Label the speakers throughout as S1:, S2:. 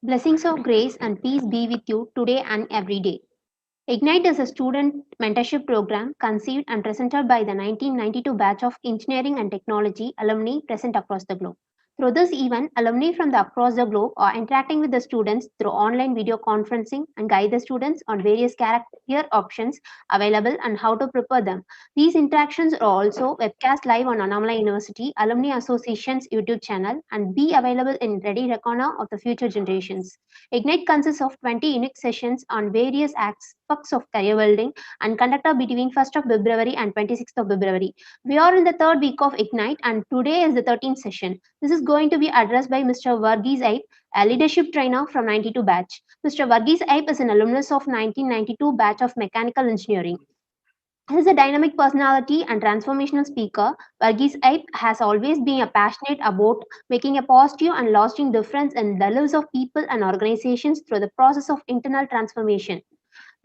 S1: Blessings of grace and peace be with you today and every day. Ignite is a student mentorship program conceived and presented by the 1992 batch of engineering and technology alumni present across the globe. Through this event, alumni from across the globe are interacting with the students through online video conferencing and guide the students on various career options available and how to prepare them. These interactions are also webcast live on Annamalai University Alumni Association's YouTube channel and be available in ready reckoner of the future generations. Ignite consists of 20 unique sessions on various aspects of career building and conducted between 1st of February and 26th of February. We are in the third week of Ignite and today is the 13th session. This is going to be addressed by Mr. Varghese Eipe, a leadership trainer from 92 batch. Mr. Varghese Eipe is an alumnus of 1992 batch of mechanical engineering. He is a dynamic personality and transformational speaker. Varghese Eipe has always been passionate about making a positive and lasting difference in the lives of people and organizations through the process of internal transformation.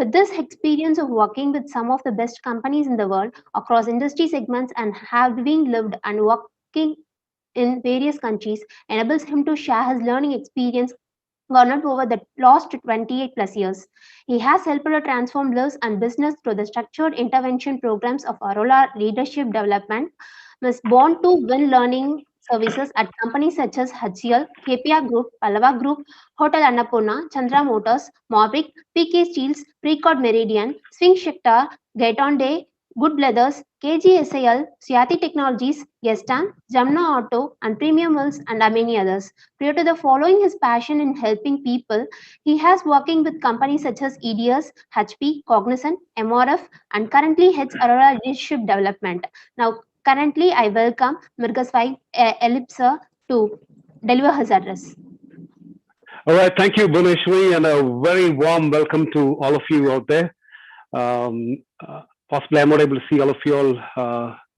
S1: With this experience of working with some of the best companies in the world across industry segments and having lived and working in various countries enables him to share his learning experience garnered over the last 28 plus years. He has helped to transform lives and business through the structured intervention programs of Aurora Leadership Development, was born to win learning services at companies such as HCL, KPR Group, Pallava Group, Hotel Annapurna, Chandra Motors, Mobic, PK Steels, Precord Meridian, Swing Shektar, Get On Day, Good Leathers, KGSAL, Syati Technologies, Gestan, Jamna Auto, and Premium Mills, and many others. Prior to the following his passion in helping people, he has working with companies such as EDS, HP, Cognizant, MRF, and currently heads Aurora Leadership Development. Now, currently, I welcome Mirgaswai Ellipsa to deliver his address.
S2: All right, thank you, Bhuneshwari, and a very warm welcome to all of you out there. Possibly, I'm not able to see all of you all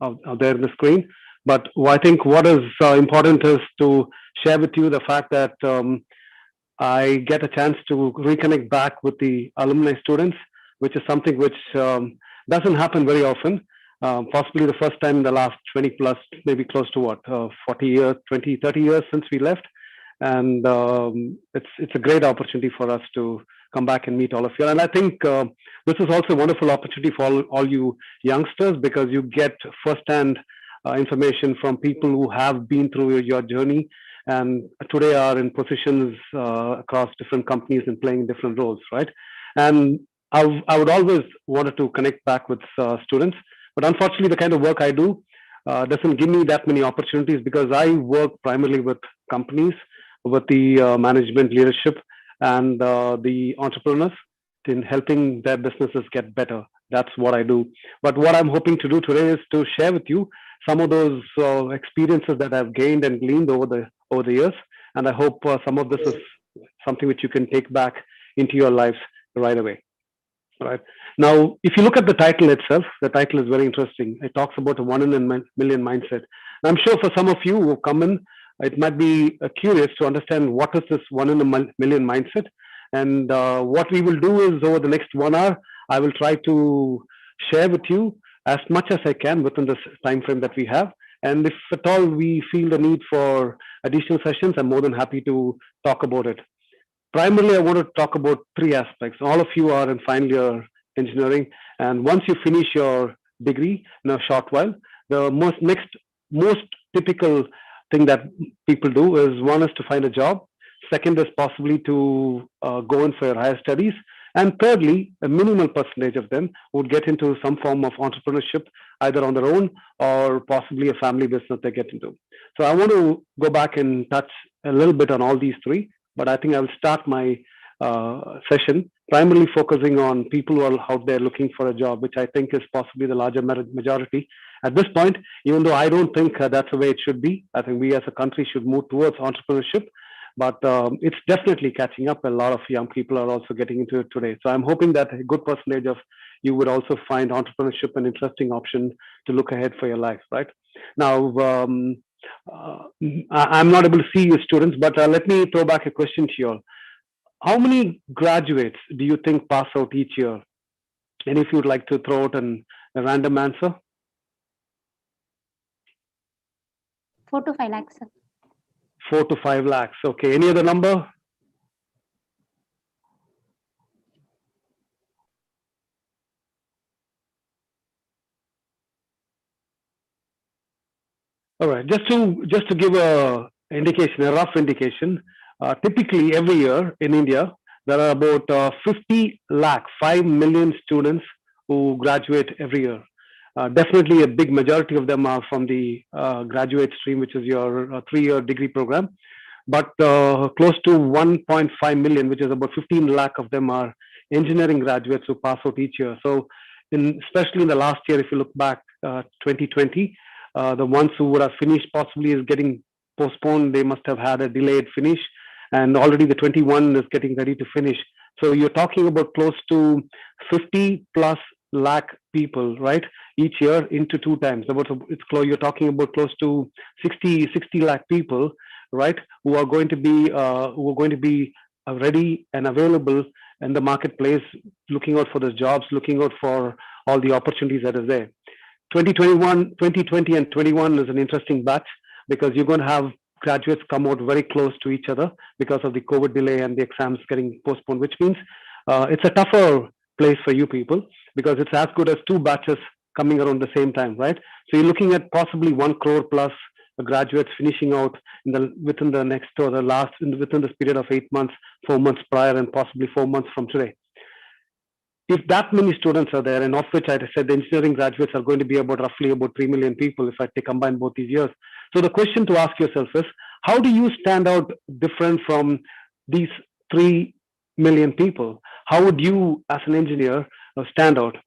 S2: out there on the screen, but I think what is important is to share with you the fact that I get a chance to reconnect back with the alumni students, which is something which doesn't happen very often. Possibly the first time in the last 20 plus, maybe close to what, 40 years, 20, 30 years since we left. And it's a great opportunity for us to come back and meet all of you. And I think this is also a wonderful opportunity for all you youngsters, because you get firsthand information from people who have been through your journey and today are in positions across different companies and playing different roles, right? And I would always wanted to connect back with students, but unfortunately the kind of work I do doesn't give me that many opportunities, because I work primarily with companies, with the management leadership and the entrepreneurs in helping their businesses get better. That's what I do. But what I'm hoping to do today is to share with you some of those experiences that I've gained and gleaned over the years. And I hope some of this is something which you can take back into your lives right away. All right. Now, if you look at the title itself, the title is very interesting. It talks about a 1 in a million mindset. And I'm sure for some of you who come in, it might be curious to understand what is this 1 in a million mindset. And what we will do is, over the next 1 hour, I will try to share with you as much as I can within this time frame that we have. And if at all we feel the need for additional sessions, I'm more than happy to talk about it. Primarily, I want to talk about 3 aspects. All of you are in final year engineering, and once you finish your degree in a short while, the most typical thing that people do is, one is to find a job, second is possibly to go in for your higher studies, and thirdly, a minimal percentage of them would get into some form of entrepreneurship, either on their own or possibly a family business they get into. So I want to go back and touch a little bit on all these 3, but I think I will start my session primarily focusing on people who are out there looking for a job, which I think is possibly the larger majority at this point, even though I don't think that's the way it should be. I think we as a country should move towards entrepreneurship, but it's definitely catching up. A lot of young people are also getting into it today. So I'm hoping that a good percentage of you would also find entrepreneurship an interesting option to look ahead for your life, right? Now, I'm not able to see you students, but let me throw back a question to you all. How many graduates do you think pass out each year? And if you'd like to throw out a random answer.
S1: 4 to 5 lakhs.
S2: 4 to 5 lakhs. Okay. Any other number? All right. Just to give a indication, a rough indication, typically every year in India, there are about 50 lakh, 5 million students who graduate every year. Definitely a big majority of them are from the graduate stream, which is your 3-year degree program. But close to 1.5 million, which is about 15 lakh of them, are engineering graduates who pass out each year. So, especially in the last year, if you look back, 2020, the ones who would have finished possibly is getting postponed. They must have had a delayed finish, and already the 21 is getting ready to finish. So you're talking about close to 50 plus lakh people, right? Each year into 2 times. You're talking about close to 60 lakh people, right? Who are going to be ready and available in the marketplace, looking out for those jobs, looking out for all the opportunities that is there. 2020 and 21 is an interesting batch because you're going to have graduates come out very close to each other because of the COVID delay and the exams getting postponed, which means it's a tougher place for you people because it's as good as two batches coming around the same time, right? So you're looking at possibly 1 crore plus graduates finishing out within the next or the last within this period of 8 months, 4 months prior, and possibly 4 months from today. If that many students are there, and of which I said the engineering graduates are going to be roughly about 3 million people if I combine both these years. So the question to ask yourself is, how do you stand out different from these 3 million people? How would you, as an engineer, stand out?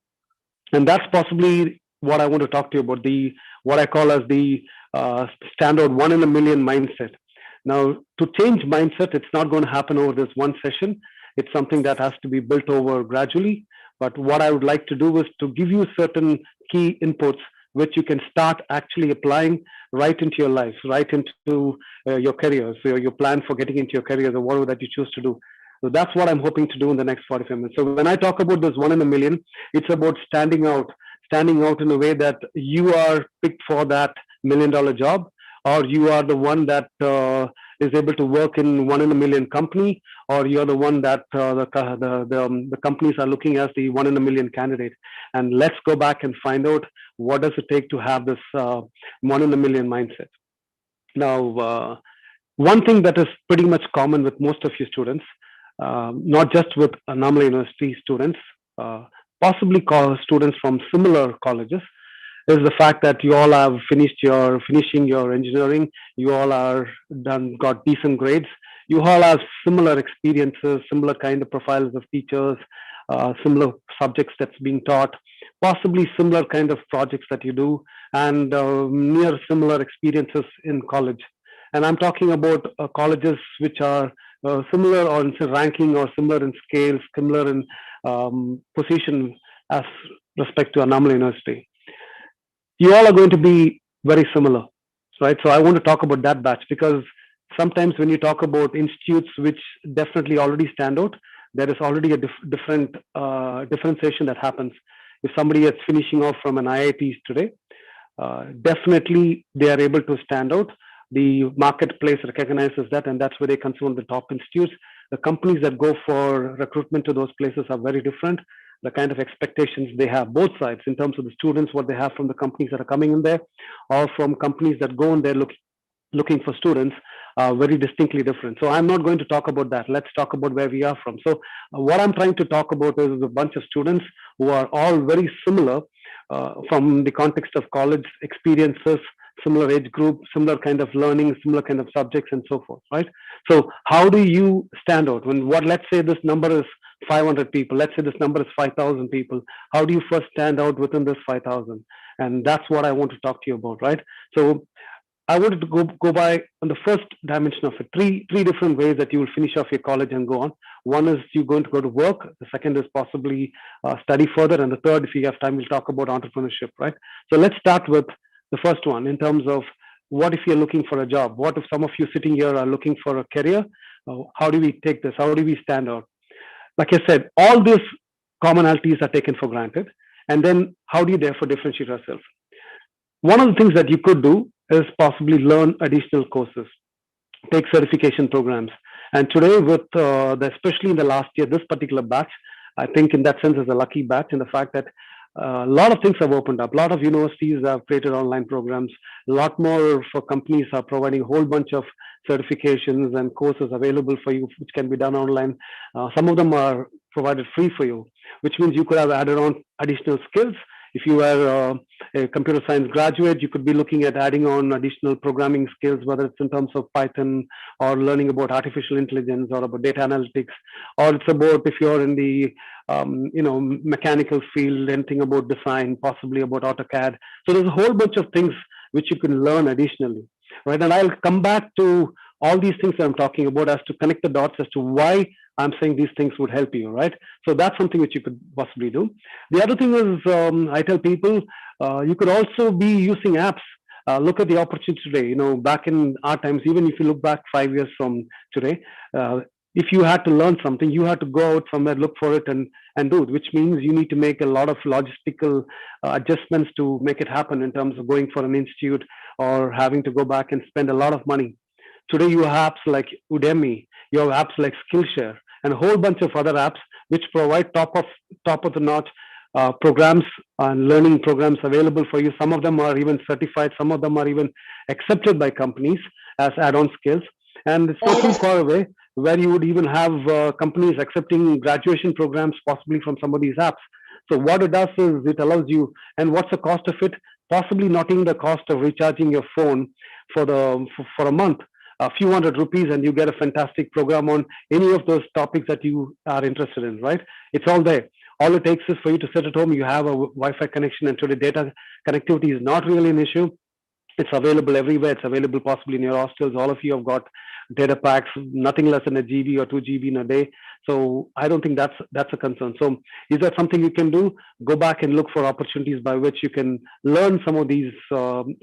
S2: And that's possibly what I want to talk to you about, what I call as the standout 1 in a million mindset. Now, to change mindset, it's not going to happen over this one session. It's something that has to be built over gradually. But what I would like to do is to give you certain key inputs which you can start actually applying right into your life, right into your careers, so your plan for getting into your careers or whatever that you choose to do. So that's what I'm hoping to do in the next 45 minutes. So when I talk about this 1 in a million, it's about standing out in a way that you are picked for that $1 million job, or you are the one that is able to work in 1 in a million company, or you're the one that the companies are looking as the 1 in a million candidate. And let's go back and find out what does it take to have this 1 in a million mindset. Now, one thing that is pretty much common with most of you students, not just with Annamalai University students, possibly students from similar colleges, is the fact that you all have finishing your engineering. You all got decent grades. You all have similar experiences, similar kind of profiles of teachers, similar subjects that's being taught, possibly similar kind of projects that you do, and near similar experiences in college. And I'm talking about colleges which are similar or in ranking, or similar in scale, similar in position as respect to Annamalai University. You all are going to be very similar, right? So I want to talk about that batch, because sometimes when you talk about institutes which definitely already stand out, there is already a different differentiation that happens. If somebody is finishing off from an IIT today, definitely they are able to stand out. The marketplace recognizes that, and that's where they consider the top institutes. The companies that go for recruitment to those places are very different. The kind of expectations they have, both sides, in terms of the students, what they have from the companies that are coming in there, or from companies that go in there looking for students, are very distinctly different. So I'm not going to talk about that. Let's talk about where we are from. So what I'm trying to talk about is a bunch of students who are all very similar from the context of college experiences, similar age group, similar kind of learning, similar kind of subjects, and so forth, right? So how do you stand out? Let's say this number is 500 people. Let's say this number is 5,000 people. How do you first stand out within this 5,000? And that's what I want to talk to you about, right? So I wanted to go by on the first dimension of it, three different ways that you will finish off your college and go on. One is you're going to go to work. The second is possibly study further. And the third, if you have time, we'll talk about entrepreneurship, right? So let's start with the first one, in terms of what if you're looking for a job? What if some of you sitting here are looking for a career? How do we take this? How do we stand out? Like I said, all these commonalities are taken for granted. And then how do you therefore differentiate yourself? One of the things that you could do is possibly learn additional courses, take certification programs. And today, with especially in the last year, this particular batch, I think in that sense is a lucky batch in the fact that a lot of things have opened up. A lot of universities have created online programs. A lot more for companies are providing a whole bunch of certifications and courses available for you, which can be done online. Some of them are provided free for you, which means you could have added on additional skills. If you are a computer science graduate, you could be looking at adding on additional programming skills, whether it's in terms of Python or learning about artificial intelligence or about data analytics, or it's about if you're in the mechanical field, anything about design, possibly about AutoCAD. So there's a whole bunch of things which you can learn additionally, right? And I'll come back to all these things that I'm talking about as to connect the dots as to why I'm saying these things would help you, right? So that's something which you could possibly do. The other thing is, I tell people, you could also be using apps. Look at the opportunity today. Back in our times, even if you look back 5 years from today, if you had to learn something, you had to go out somewhere, look for it, and do it, which means you need to make a lot of logistical adjustments to make it happen in terms of going for an institute or having to go back and spend a lot of money. Today, you have apps like Udemy, you have apps like Skillshare, and a whole bunch of other apps which provide top of the notch programs and learning programs available for you. Some of them are even certified, some of them are even accepted by companies as add-on skills. And it's not too far away where you would even have companies accepting graduation programs possibly from some of these apps. So what it does is it allows you, and what's the cost of it? Possibly not even the cost of recharging your phone for a month, a few hundred rupees, and you get a fantastic program on any of those topics that you are interested in, right? It's all there. All it takes is for you to sit at home, you have a Wi-Fi connection, and today data connectivity is not really an issue. It's available everywhere. It's available possibly in your hostels. All of you have got data packs, nothing less than a GB or 2 GB in a day. So I don't think that's a concern. So is that something you can do? Go back and look for opportunities by which you can learn some of these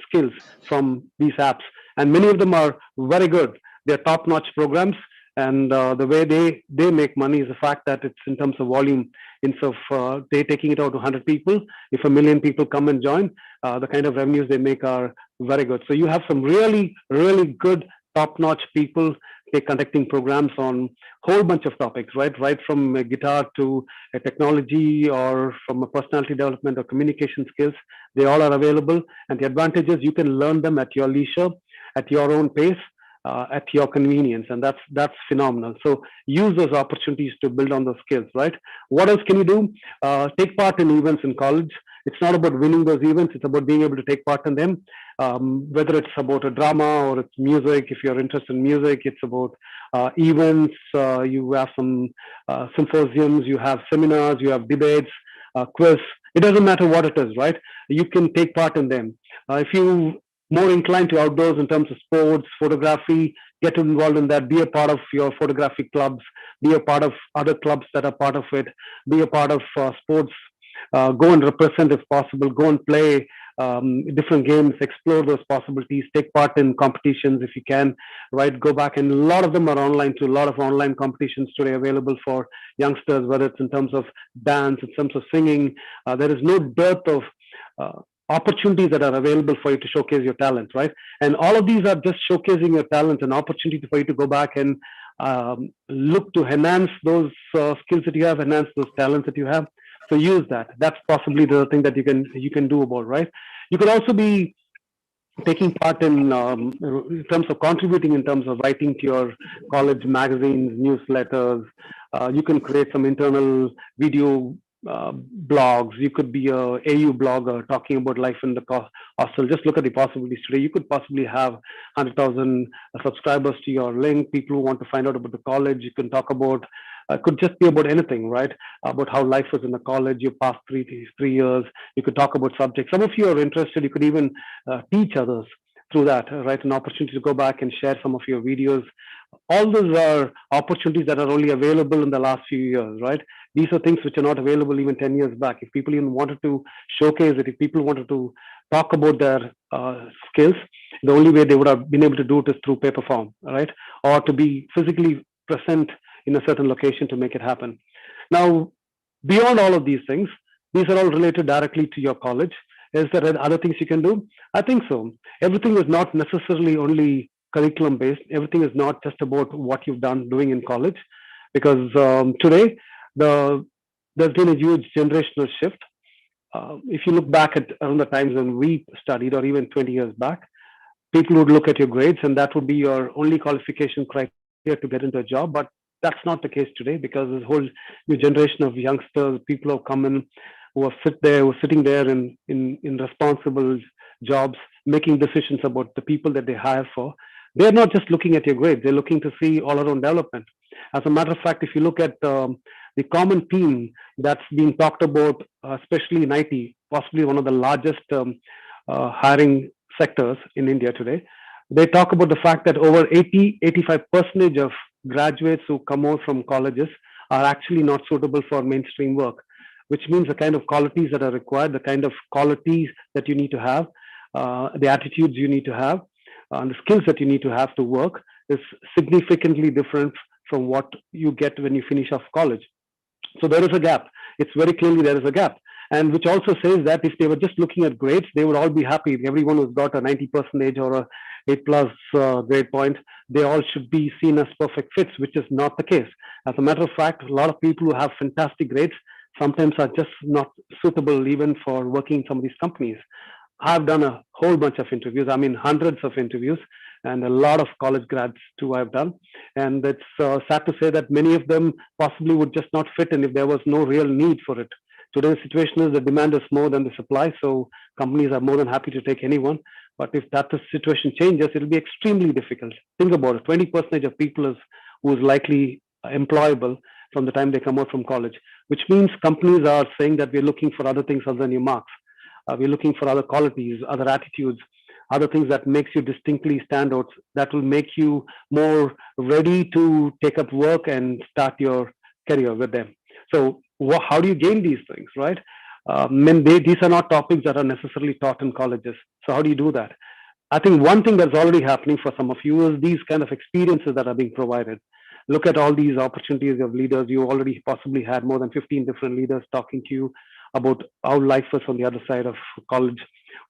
S2: skills from these apps. And many of them are very good. They're top-notch programs. And the way they make money is the fact that it's in terms of volume. Instead of they taking it out to 100 people, if 1 million people come and join, the kind of revenues they make are very good. So you have some really, really good top-notch people conducting programs on a whole bunch of topics, right from a guitar to a technology or from a personality development or communication skills. They all are available, and the advantage is you can learn them at your leisure, at your own pace, at your convenience, and that's phenomenal. So use those opportunities to build on those skills, right? What else can you do? Take part in events in college. It's not about winning those events, it's about being able to take part in them. Whether it's about a drama or it's music, if you're interested in music, it's about events. You have some symposiums, you have seminars, you have debates, quiz. It doesn't matter what it is, right? You can take part in them. If you more inclined to outdoors in terms of sports, photography, get involved in that, be a part of your photography clubs, be a part of other clubs that are part of it, be a part of sports, go and represent if possible, go and play different games, explore those possibilities, take part in competitions if you can, right? Go back, and a lot of them are online too. A lot of online competitions today available for youngsters, whether it's in terms of dance, in terms of singing. There is no dearth of opportunities that are available for you to showcase your talent, right? And all of these are just showcasing your talent, an opportunity for you to go back and look to enhance those skills that you have, enhance those talents that you have. So use that. That's possibly the thing that you can do about, right? You could also be taking part in terms of contributing in terms of writing to your college magazines, newsletters. You can create some internal video blogs. You could be a AU blogger talking about life in the hostel. Just look at the possibilities today. You could possibly have 100,000 subscribers to your link. People who want to find out about the college. You can talk about. Could just be about anything, right? About how life was in the college, your past 3 years. You could talk about subjects. Some of you are interested. You could even teach others through that, right? An opportunity to go back and share some of your videos. All those are opportunities that are only available in the last few years, right? These are things which are not available even 10 years back. If people even wanted to showcase it, if people wanted to talk about their skills, the only way they would have been able to do it is through paper form, right? Or to be physically present in a certain location to make it happen. Now, beyond all of these things, these are all related directly to your college. Is there other things you can do? I think so. Everything is not necessarily only curriculum based. Everything is not just about what you've done doing in college, because today there's been a huge generational shift. if you look back at around the times when we studied, or even 20 years back, people would look at your grades and that would be your only qualification criteria to get into a job. But that's not the case today, because this whole new generation of youngsters, people who have come in, who are sitting there in responsible jobs, making decisions about the people that they hire for. They're not just looking at your grades; they're looking to see all around development. As a matter of fact, if you look at the common theme that's being talked about, especially in IT, possibly one of the largest hiring sectors in India today, they talk about the fact that over 85% of graduates who come out from colleges are actually not suitable for mainstream work, which means the kind of qualities that are required, the kind of qualities that you need to have, the attitudes you need to have, and the skills that you need to have to work is significantly different from what you get when you finish off college. So there is a gap. It's very clearly there is a gap. And which also says that if they were just looking at grades, they would all be happy. Everyone who's got a 90 percentage or a 8 plus grade point, they all should be seen as perfect fits, which is not the case. As a matter of fact, a lot of people who have fantastic grades sometimes are just not suitable even for working in some of these companies. I've done a whole bunch of interviews. I mean, hundreds of interviews, and a lot of college grads too I've done. And it's sad to say that many of them possibly would just not fit in if there was no real need for it. Today's situation is the demand is more than the supply, so companies are more than happy to take anyone. But if that situation changes, it'll be extremely difficult. Think about it: 20% of people is who is likely employable from the time they come out from college, which means companies are saying that we're looking for other things other than your marks. We're looking for other qualities, other attitudes, other things that makes you distinctly stand out, that will make you more ready to take up work and start your career with them. So how do you gain these things, right? These are not topics that are necessarily taught in colleges. So how do you do that? I think one thing that's already happening for some of you is these kind of experiences that are being provided. Look at all these opportunities of leaders. You already possibly had more than 15 different leaders talking to you about how life is on the other side of college,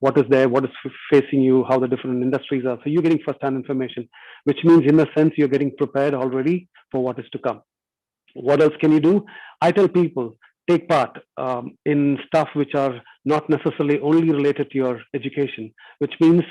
S2: what is there, what is facing you, how the different industries are. So you're getting first-hand information, which means in a sense you're getting prepared already for what is to come. What else can you do? I tell people, take part in stuff which are not necessarily only related to your education, which means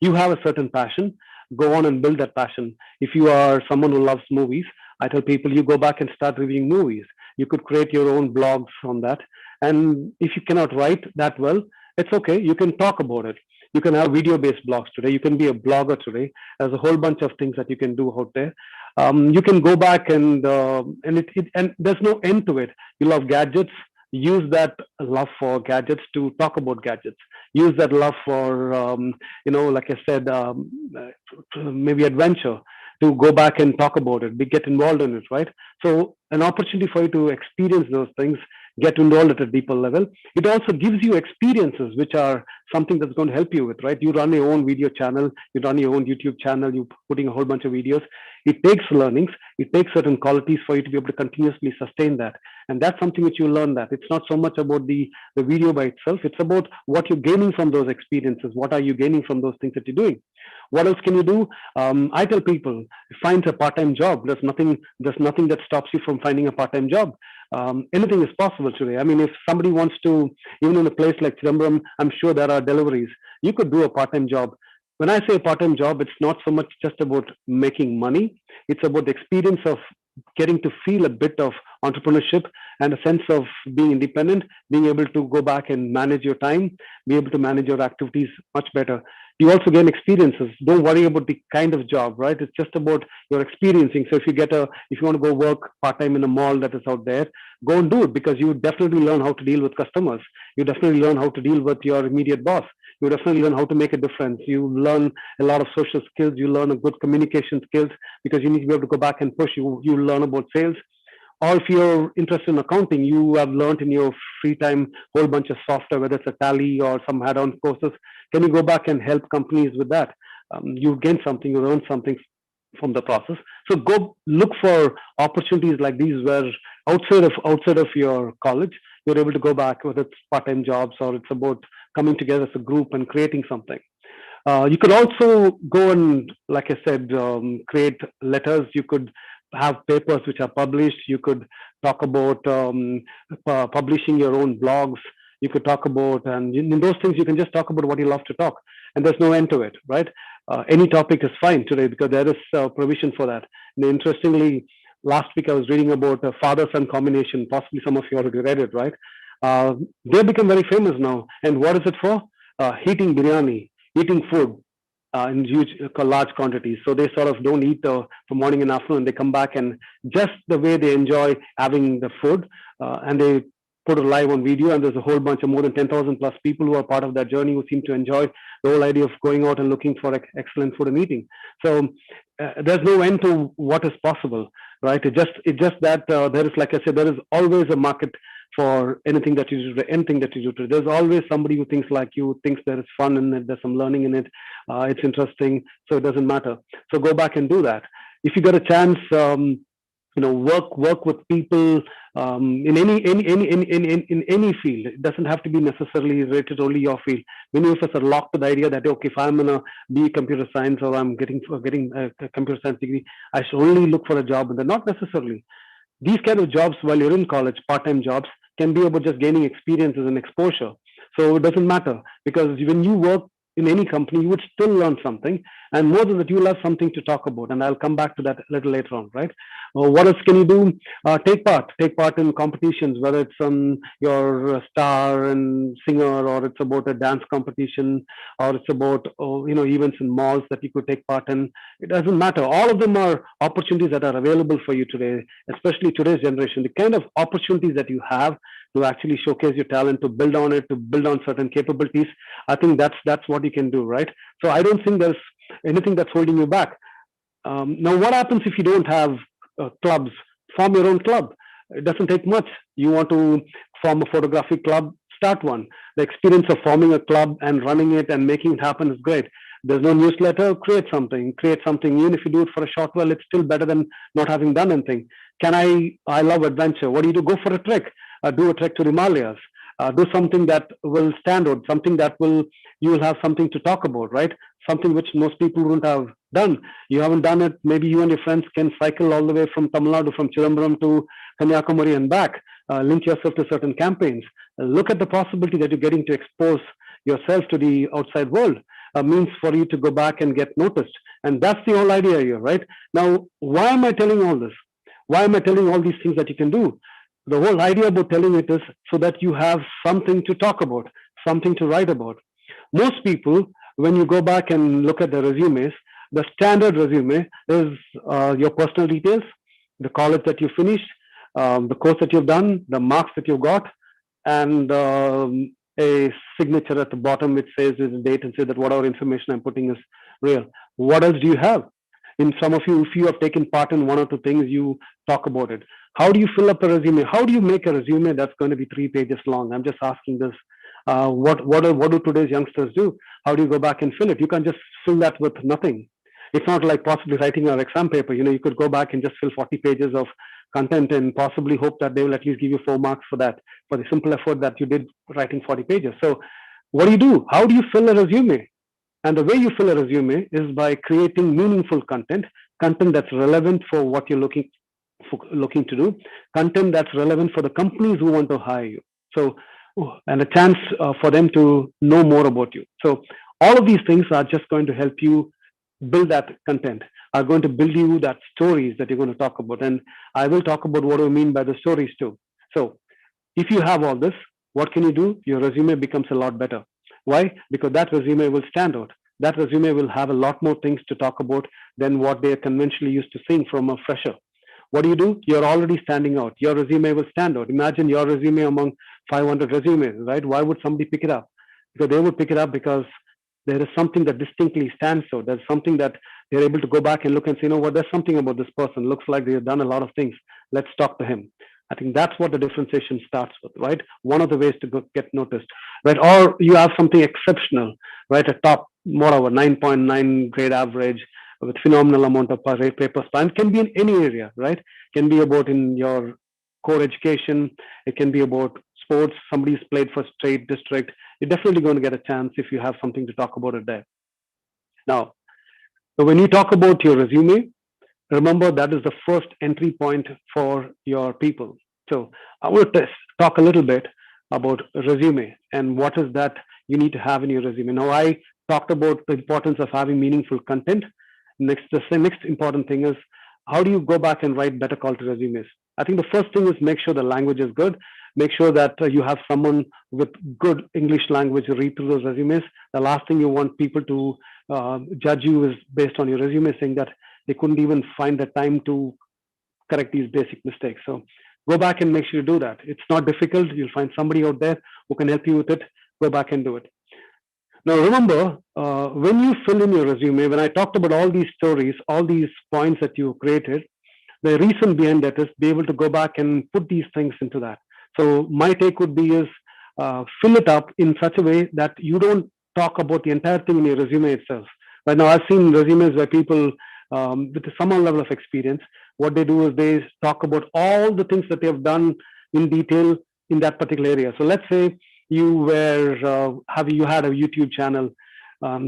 S2: you have a certain passion, go on and build that passion. If you are someone who loves movies, I tell people you go back and start reviewing movies. You could create your own blogs on that. And if you cannot write that well, it's okay. You can talk about it. You can have video-based blogs today. You can be a blogger today. There's a whole bunch of things that you can do out there. You can go back and there's no end to it. You love gadgets. Use that love for gadgets to talk about gadgets. Use that love for like I said, maybe adventure, to go back and talk about it, get involved in it, right? So an opportunity for you to experience those things, get involved at a deeper level. It also gives you experiences, which are something that's going to help you with, right? You run your own video channel, you run your own YouTube channel, you're putting a whole bunch of videos. It takes learnings, it takes certain qualities for you to be able to continuously sustain that. And that's something which you learn that. It's not so much about the video by itself, it's about what you're gaining from those experiences. What are you gaining from those things that you're doing? What else can you do? I tell people, find a part-time job. There's nothing that stops you from finding a part-time job. Anything is possible today. I mean, if somebody wants to, even in a place like Chidambaram, I'm sure there are deliveries. You could do a part-time job. When I say a part-time job, it's not so much just about making money. It's about the experience of getting to feel a bit of entrepreneurship and a sense of being independent, being able to go back and manage your time, be able to manage your activities much better. You also gain experiences. Don't worry about the kind of job, right? It's just about your experiencing. So if you want to go work part-time in a mall that is out there, go and do it, because you definitely learn how to deal with customers. You definitely learn how to deal with your immediate boss. You definitely learn how to make a difference. You learn a lot of social skills. You learn a good communication skills, because you need to be able to go back and push. You learn about sales. Or if you're interested in accounting, you have learned in your free time a whole bunch of software, whether it's a Tally or some add-on courses. Can you go back and help companies with that? You gain something, you learn something from the process. So go look for opportunities like these, where outside of your college, you're able to go back, whether it's part-time jobs or it's about coming together as a group and creating something. You could also go and, like I said, create letters. You could have papers which are published. You could talk about publishing your own blogs. you could talk about, and in those things you can just talk about what you love to talk, and there's no end to it, right? Any topic is fine today because there is provision for that. And interestingly, last week I was reading about a father-son combination. Possibly some of you already read it, right? They become very famous now. And what is it for? Eating biryani, eating food in huge, large quantities. So they sort of don't eat for morning and afternoon. They come back and just the way they enjoy having the food, and they put it live on video. And there's a whole bunch of more than 10,000 plus people who are part of that journey who seem to enjoy the whole idea of going out and looking for excellent food and eating. So there's no end to what is possible, right? It's just that there is, like I said, there is always a market for anything that you do, anything that you do. There's always somebody who thinks like you, thinks there is fun in it, there's some learning in it, it's interesting, so it doesn't matter. So go back and do that. If you get a chance, work with people in any field. It doesn't have to be necessarily related only your field. Many of us are locked to the idea that, okay, if I'm gonna be computer science or I'm getting a computer science degree, I should only look for a job. And they're not necessarily. These kind of jobs while you're in college, part-time jobs, can be about just gaining experiences and exposure. So it doesn't matter, because when you work in any company, you would still learn something, and more than that, you will have something to talk about. And I'll come back to that a little later on, right? What else can you do? Take part in competitions, whether it's on your star and singer, or it's about a dance competition, or it's about events in malls that you could take part in. It doesn't matter. All of them are opportunities that are available for you today, especially today's generation. The kind of opportunities that you have to actually showcase your talent, to build on it, to build on certain capabilities. I think that's what you can do, right? So I don't think there's anything that's holding you back. Now, what happens if you don't have clubs? Form your own club. It doesn't take much. You want to form a photographic club? Start one. The experience of forming a club and running it and making it happen is great. There's no newsletter, create something. Even if you do it for a short while, it's still better than not having done anything. I love adventure. What do you do? Go for a trek. Do a trek to the Himalayas. Do something that will stand out, something that you will have something to talk about, right? Something which most people wouldn't have done. You haven't done it. Maybe you and your friends can cycle all the way from Tamil Nadu, from Chidambaram to Kanyakumari and back. Link yourself to certain campaigns. Look at the possibility that you're getting to expose yourself to the outside world. Means for you to go back and get noticed. And that's the whole idea here, right? Now, why am I telling all this? Why am I telling all these things that you can do? The whole idea about telling it is so that you have something to talk about, something to write about. Most people, when you go back and look at the resumes, the standard resume is your personal details, the college that you finished, the course that you've done, the marks that you've got, and a signature at the bottom which says is the date and say that whatever information I'm putting is real. What else do you have? In some of you, if you have taken part in one or two things, you talk about it. How do you fill up a resume? How do you make a resume that's going to be 3 pages long? I'm just asking this. What do today's youngsters do? How do you go back and fill it? You can't just fill that with nothing. It's not like possibly writing your exam paper. You could go back and just fill 40 pages of content and possibly hope that they will at least give you 4 marks for that, for the simple effort that you did writing 40 pages. So what do? How do you fill a resume? And the way you fill a resume is by creating meaningful content that's relevant for what you're looking to do, content that's relevant for the companies who want to hire you. So, and a chance for them to know more about you. So all of these things are just going to help you build that content, are going to build you that stories that you're going to talk about. And I will talk about what I mean by the stories too. So if you have all this, what can you do? Your resume becomes a lot better. Why? Because that resume will stand out. That resume will have a lot more things to talk about than what they are conventionally used to seeing from a fresher. What do? You're already standing out. Your resume will stand out. Imagine your resume among 500 resumes, right? Why would somebody pick it up? Because they would pick it up because there is something that distinctly stands out. There's something that they're able to go back and look and say, there's something about this person. Looks like they've done a lot of things. Let's talk to him. I think that's what the differentiation starts with, right? One of the ways to get noticed, right? Or you have something exceptional, right? A top, moreover, 9.9 grade average with phenomenal amount of paper span. Can be in any area, right? Can be about in your core education. It can be about sports. Somebody's played for state, district. You're definitely going to get a chance if you have something to talk about it there. Now, so when you talk about your resume, remember that is the first entry point for your people. So I want to talk a little bit. about resume and what is that you need to have in your resume. Now, I talked about the importance of having meaningful content. The next important thing is how do you go back and write better quality resumes? I think the first thing is make sure the language is good. Make sure that you have someone with good English language to read through those resumes. The last thing you want people to judge you is based on your resume, saying that they couldn't even find the time to correct these basic mistakes. So go back and make sure you do that. It's not difficult. You'll find somebody out there who can help you with it. Go back and do it. Now, remember, when you fill in your resume, when I talked about all these stories, all these points that you created, the reason behind that is be able to go back and put these things into that. So my take would be is fill it up in such a way that you don't talk about the entire thing in your resume itself. Right now, I've seen resumes where people with some level of experience, what they do is they talk about all the things that they have done in detail in that particular area. So let's say you were you had a YouTube channel.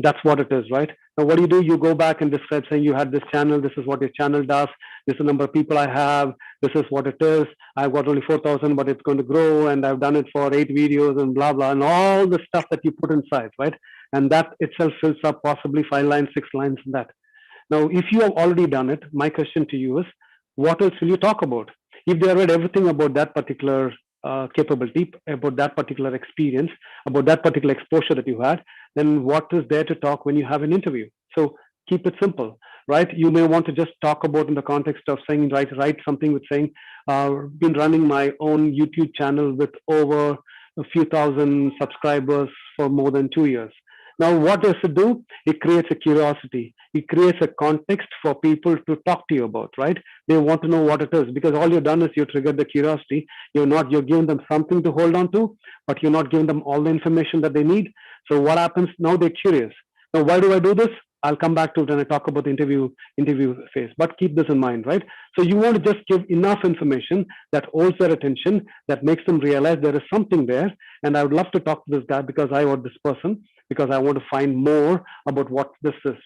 S2: That's what it is, right? Now, what do? You go back and describe saying you had this channel. This is what your channel does. This is the number of people I have. This is what it is. I've got only 4,000, but it's going to grow, and I've done it for 8 videos and blah blah, and all the stuff that you put inside, right? And that itself fills up possibly 5 lines, 6 lines, and that. Now, if you have already done it, my question to you is, what else will you talk about? If they read everything about that particular capability, about that particular experience, about that particular exposure that you had, then what is there to talk when you have an interview? So keep it simple, right? You may want to just talk about in the context of saying, write something with saying, been running my own YouTube channel with over a few thousand subscribers for more than 2 years. Now, what does it do? It creates a curiosity. It creates a context for people to talk to you about, right? They want to know what it is because all you've done is you triggered the curiosity. You're giving them something to hold on to, but you're not giving them all the information that they need. So what happens? Now they're curious. Now, why do I do this? I'll come back to it when I talk about the interview phase, but keep this in mind, right? So you want to just give enough information that holds their attention, that makes them realize there is something there. And I would love to talk to this guy because I want this person, because I want to find more about what this is.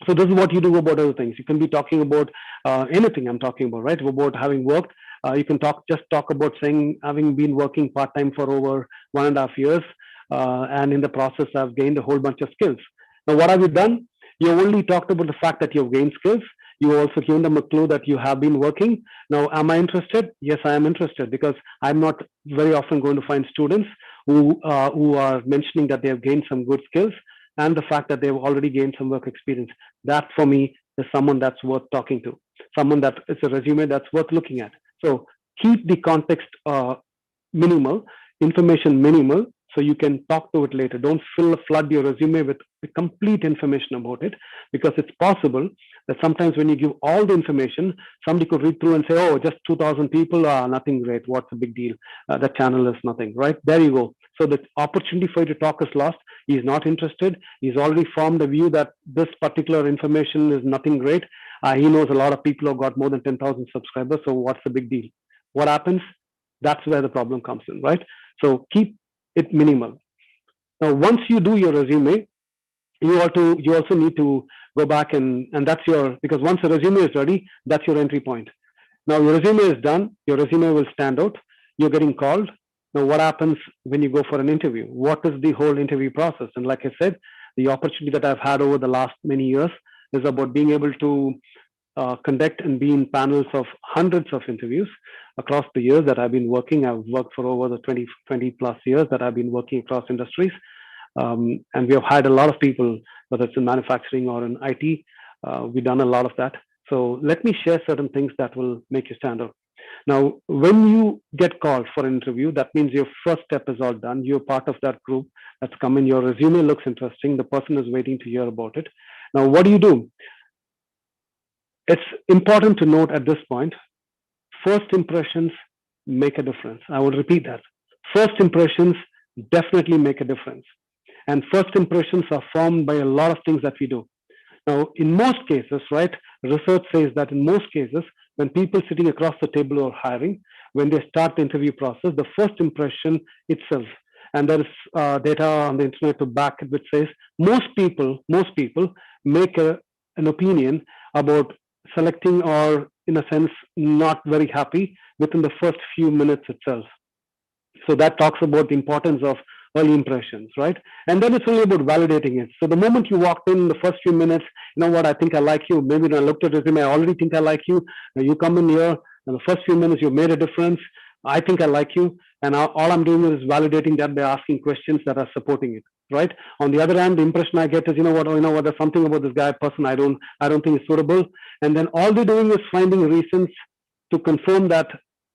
S2: So this is what you do about other things. You can be talking about anything I'm talking about, right? About having worked. You can talk about saying having been working part-time for over 1.5 years. And in the process, I've gained a whole bunch of skills. Now, what have you done? You only talked about the fact that you've gained skills. You also given them a clue that you have been working. Now, am I interested? Yes, I am interested because I'm not very often going to find students who are mentioning that they have gained some good skills and the fact that they've already gained some work experience. That for me is someone that's worth talking to, someone that is a resume that's worth looking at. So keep the context minimal, information minimal, so you can talk to it later. Don't flood your resume with complete information about it, because it's possible that sometimes when you give all the information, somebody could read through and say, oh, just 2,000 people, nothing great. What's the big deal? The channel is nothing, right? There you go. So the opportunity for you to talk is lost. He's not interested. He's already formed a view that this particular information is nothing great. He knows a lot of people who got more than 10,000 subscribers. So what's the big deal? What happens? That's where the problem comes in, right? So keep it minimal. Now, once you do your resume, you also need to go back and that's because once the resume is ready, that's your entry point. Now your resume is done, your resume will stand out, you're getting called. Now what happens when you go for an interview? What is the whole interview process? And like I said, the opportunity that I've had over the last many years is about being able to conduct and be in panels of hundreds of interviews across the years that I've been working. I've worked for over the 20 plus years that I've been working across industries. And we have hired a lot of people, whether it's in manufacturing or in IT. We've done a lot of that. So let me share certain things that will make you stand out. Now, when you get called for an interview, that means your first step is all done. You're part of that group that's come in. Your resume looks interesting. The person is waiting to hear about it. Now, what do? It's important to note at this point, first impressions make a difference. I will repeat that. First impressions definitely make a difference. And first impressions are formed by a lot of things that we do. Now, in most cases, right, research says that in most cases, when people sitting across the table are hiring, when they start the interview process, the first impression itself, and there is data on the internet to back it, which says most people make an opinion about selecting, or in a sense, not very happy within the first few minutes itself. So that talks about the importance of early impressions, right? And then it's only about validating it. So the moment you walked in, the first few minutes, you know what, I think I like you. Maybe when I looked at resume, I already think I like you. Now you come in here, and the first few minutes you made a difference. I think I like you, and all I'm doing is validating that by asking questions that are supporting it, right? On the other hand, the impression I get is, there's something about this guy person I don't think is suitable, and then all they're doing is finding reasons to confirm that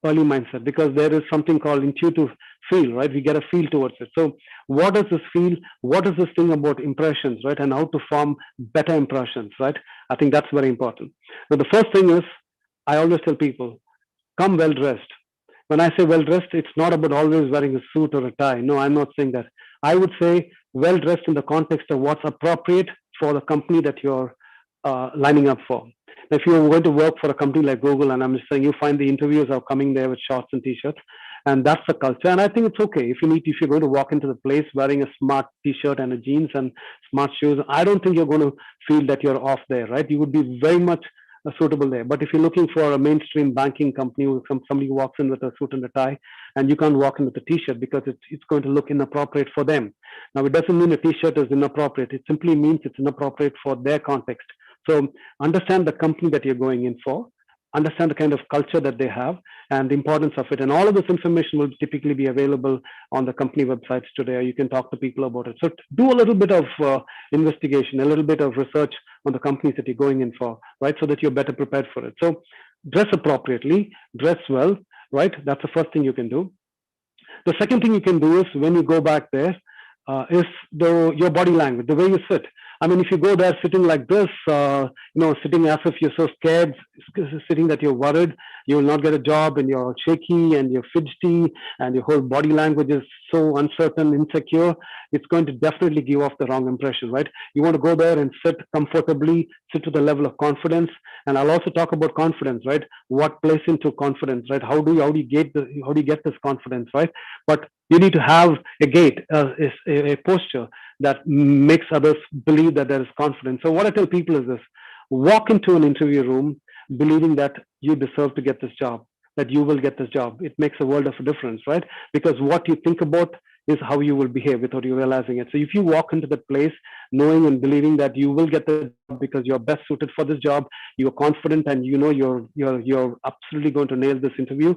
S2: early mindset, because there is something called intuitive feel, right? We get a feel towards it. So what does this feel? What is this thing about impressions, right? And how to form better impressions, right? I think that's very important. So the first thing is, I always tell people, come well dressed. When I say well dressed, it's not about always wearing a suit or a tie. No, I'm not saying that. I would say well dressed in the context of what's appropriate for the company that you're lining up for. If you're going to work for a company like Google, and I'm just saying, you find the interviewers are coming there with shorts and t-shirts, and that's the culture. And I think it's okay if you're going to walk into the place wearing a smart t-shirt and a jeans and smart shoes. I don't think you're going to feel that you're off there, right? You would be very much suitable there. But if you're looking for a mainstream banking company, somebody who walks in with a suit and a tie, and you can't walk in with a t-shirt because it's going to look inappropriate for them. Now, it doesn't mean a t-shirt is inappropriate. It simply means it's inappropriate for their context. So understand the company that you're going in for, understand the kind of culture that they have and the importance of it. And all of this information will typically be available on the company websites today. You can talk to people about it. So do a little bit of investigation, a little bit of research on the companies that you're going in for, right? So that you're better prepared for it. So dress appropriately, dress well, right? That's the first thing you can do. The second thing you can do is, when you go back there, is your body language, the way you sit. I mean, if you go there sitting like this, sitting as if you're so scared, sitting that you're worried, you will not get a job, and you're shaky and you're fidgety and your whole body language is so uncertain, insecure, it's going to definitely give off the wrong impression, right? You want to go there and sit comfortably, sit with a level of confidence. And I'll also talk about confidence, right? What plays into confidence, right? How do you get this confidence, right? But you need to have a gait, a posture that makes others believe that there is confidence. So what I tell people is this: walk into an interview room believing that you deserve to get this job, that you will get this job. It makes a world of a difference, right? Because what you think about is how you will behave without you realizing it. So if you walk into that place knowing and believing that you will get the job because you're best suited for this job, you're confident, and you know you're absolutely going to nail this interview,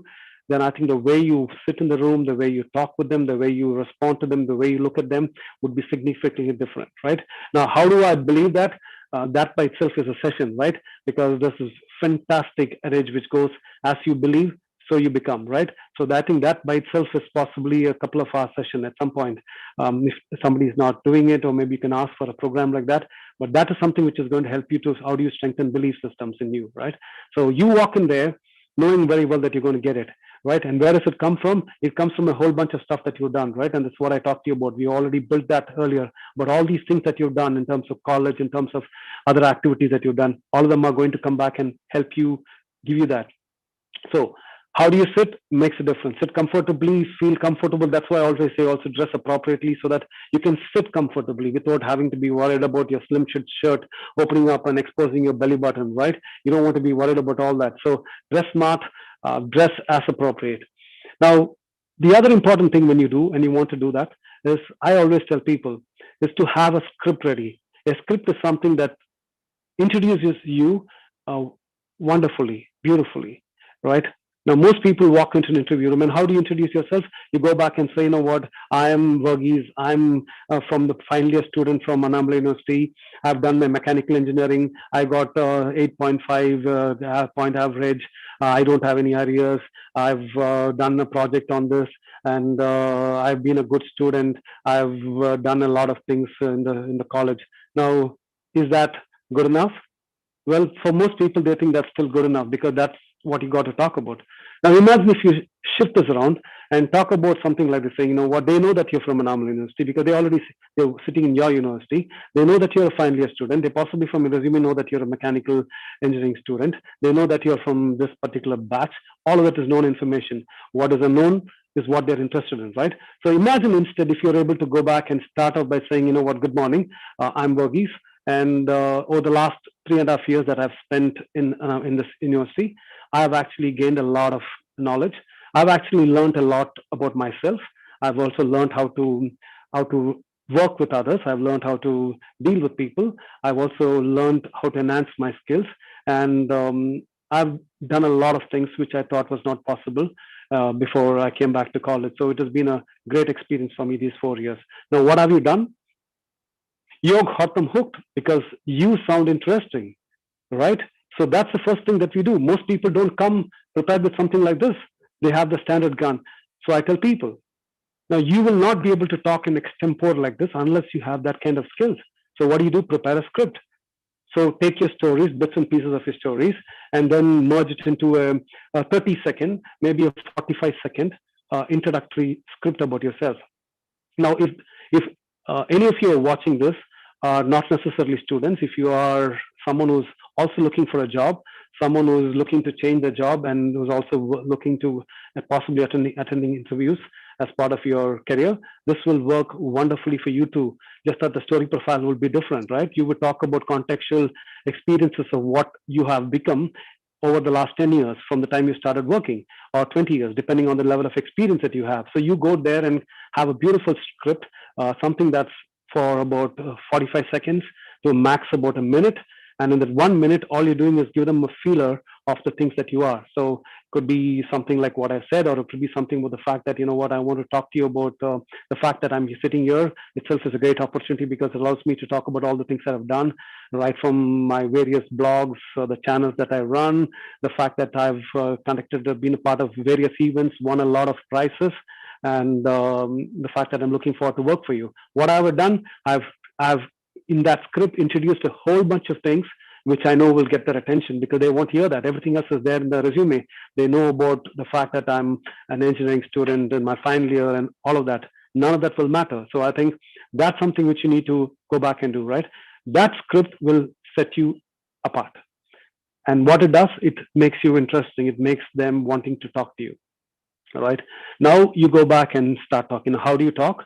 S2: then I think the way you sit in the room, the way you talk with them, the way you respond to them, the way you look at them would be significantly different, right? Now, how do I believe that? That by itself is a session, right? Because this is fantastic adage which goes, as you believe, so you become, right? So I think that by itself is possibly a couple of hour session at some point. If somebody is not doing it, or maybe you can ask for a program like that. But that is something which is going to help you to, how do you strengthen belief systems in you, right? So you walk in there knowing very well that you're going to get it, right? And where does it come from? It comes from a whole bunch of stuff that you've done, right? And that's what I talked to you about. We already built that earlier. But all these things that you've done in terms of college, in terms of other activities that you've done, all of them are going to come back and help you, give you that. So how do you sit? Makes a difference. Sit comfortably, feel comfortable. That's why I always say also dress appropriately, so that you can sit comfortably without having to be worried about your slim fit shirt opening up and exposing your belly button, right? You don't want to be worried about all that. So dress smart, dress as appropriate. Now, the other important thing when you do, and you want to do that, is, I always tell people, is to have a script ready. A script is something that introduces you wonderfully, beautifully, right? Now, most people walk into an interview room, and how do you introduce yourself? You go back and say, you know what, I am Varghese. I'm from the final year student from Annamalai University. I've done my mechanical engineering. I got 8.5 point average. I don't have any arrears. I've done a project on this, and I've been a good student. I've done a lot of things in the college. Now, is that good enough? Well, for most people, they think that's still good enough, because that's what you got to talk about. Now, imagine if you shift this around and talk about something like this, saying, you know what, they know that you're from Annamalai University because they're sitting in your university. They know that you're a final year student. They possibly from your resume know that you're a mechanical engineering student. They know that you're from this particular batch. All of that is known information. What is unknown is what they're interested in, right? So imagine instead if you're able to go back and start off by saying, you know what, good morning, I'm Varghese. And over the last 3.5 years that I've spent in this university, I have actually gained a lot of knowledge. I've actually learned a lot about myself. I've also learned how to work with others. I've learned how to deal with people. I've also learned how to enhance my skills, and I've done a lot of things which I thought was not possible before I came back to college. So it has been a great experience for me these 4 years. Now, what have you done? You got them hooked because you sound interesting, right? So that's the first thing that we do. Most people don't come prepared with something like this. They have the standard gun. So I tell people, now you will not be able to talk in extempore like this unless you have that kind of skills. So what do? Prepare a script. So take your stories, bits and pieces of your stories, and then merge it into a 30-second, maybe a 45-second introductory script about yourself. Now, if any of you are watching this are not necessarily students, if you are someone who's also looking for a job, someone who's looking to change their job and who's also looking to possibly attending interviews as part of your career, this will work wonderfully for you too. Just that the story profile will be different, right? You would talk about contextual experiences of what you have become over the last 10 years from the time you started working, or 20 years, depending on the level of experience that you have. So you go there and have a beautiful script, something that's for about 45 seconds to max about a minute. And in that 1 minute, all you're doing is give them a feeler of the things that you are. So it could be something like what I said, or it could be something with the fact that, you know what, I want to talk to you about the fact that I'm sitting here itself is a great opportunity because it allows me to talk about all the things that I've done, right from my various blogs, the channels that I run, the fact that I've been a part of various events, won a lot of prizes, and the fact that I'm looking forward to work for you. What I've done, I've in that script introduced a whole bunch of things which I know will get their attention because they won't hear that. Everything else is there in the resume. They know about the fact that I'm an engineering student in my final year and all of that. None of that will matter. So I think that's something which you need to go back and do, right? That script will set you apart. And what it does, it makes you interesting. It makes them wanting to talk to you. All right. Now you go back and start talking. How do you talk?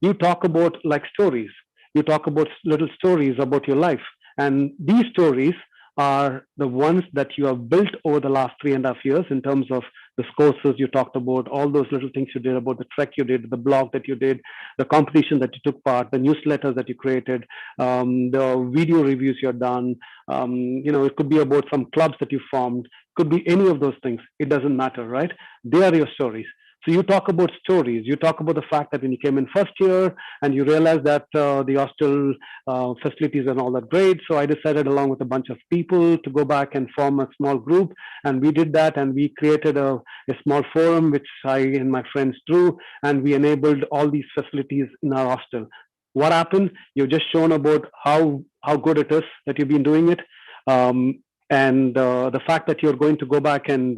S2: You talk about like stories. You talk about little stories about your life. And these stories are the ones that you have built over the last 3.5 years in terms of the courses you talked about, all those little things you did, about the trek you did, the blog that you did, the competition that you took part, the newsletters that you created, the video reviews you've done. It could be about some clubs that you formed, could be any of those things. It doesn't matter, right? They are your stories. So you talk about stories. You talk about the fact that when you came in first year and you realized that the hostel facilities are not all that great. So I decided along with a bunch of people to go back and form a small group. And we did that and we created a small forum, which I and my friends drew. And we enabled all these facilities in our hostel. What happened? You've just shown about how good it is that you've been doing it. And the fact that you're going to go back and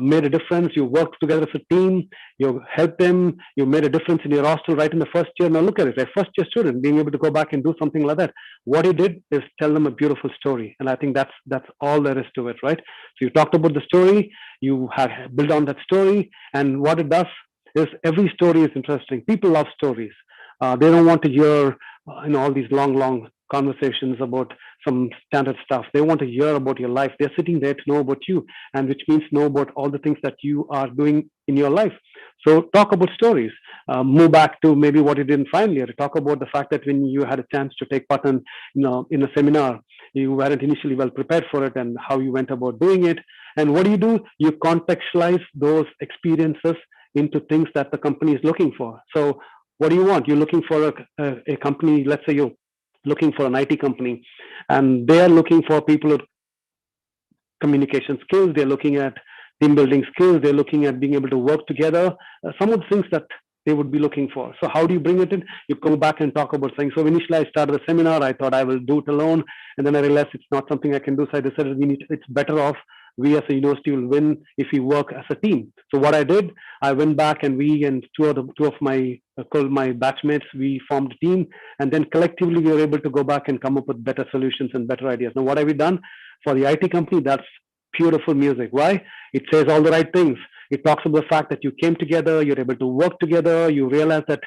S2: made a difference. You worked together as a team. You helped them. You made a difference in your hostel right in the first year. Now look at it, a first year student being able to go back and do something like that. What he did is tell them a beautiful story, and I think that's all there is to it, right? So you talked about the story. You have built on that story, and what it does is every story is interesting. People love stories. They don't want to hear all these long conversations about some standard stuff. They want to hear about your life. They're sitting there to know about you, and which means know about all the things that you are doing in your life. So talk about stories. Move back to maybe what you did in final year. Talk about the fact that when you had a chance to take part in a seminar, you weren't initially well prepared for it, and how you went about doing it. And what do? You contextualize those experiences into things that the company is looking for. So what do you want? You're looking for a company, let's say you're looking for an IT company, and they are looking for people with communication skills. They're looking at team building skills. They're looking at being able to work together. Some of the things that they would be looking for. So how do you bring it in? You go back and talk about things. So initially I started a seminar. I thought I will do it alone. And then I realized it's not something I can do. So I decided it's better off we as a university will win if we work as a team. So what I did, I went back and we and two of my batchmates, we formed a team, and then collectively we were able to go back and come up with better solutions and better ideas. Now, what have we done for the IT company? That's beautiful music. Why? It says all the right things. It talks about the fact that you came together, you're able to work together, you realize that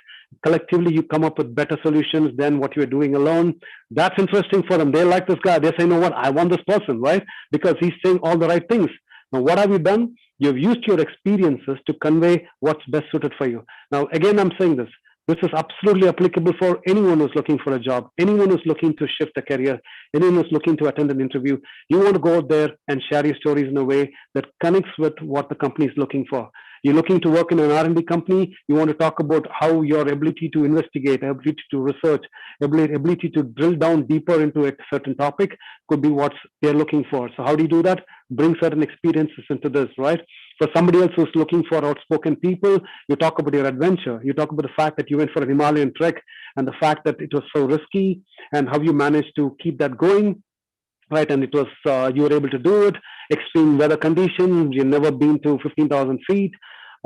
S2: collectively you come up with better solutions than what you're doing alone. That's interesting for them. They like this guy. They say, you know what, I want this person, right? Because he's saying all the right things. Now, what have you done? You've used your experiences to convey what's best suited for you. Now, again, I'm saying this. This is absolutely applicable for anyone who's looking for a job, anyone who's looking to shift a career, anyone who's looking to attend an interview. You want to go out there and share your stories in a way that connects with what the company is looking for. You're looking to work in an R&D company. You want to talk about how your ability to investigate, ability to research, ability to drill down deeper into a certain topic could be what they're looking for. So how do you do that? Bring certain experiences into this, right? For somebody else who's looking for outspoken people, you talk about your adventure. You talk about the fact that you went for an Himalayan trek and the fact that it was so risky and how you managed to keep that going, right? And it was, you were able to do it. Extreme weather conditions, you've never been to 15,000 feet.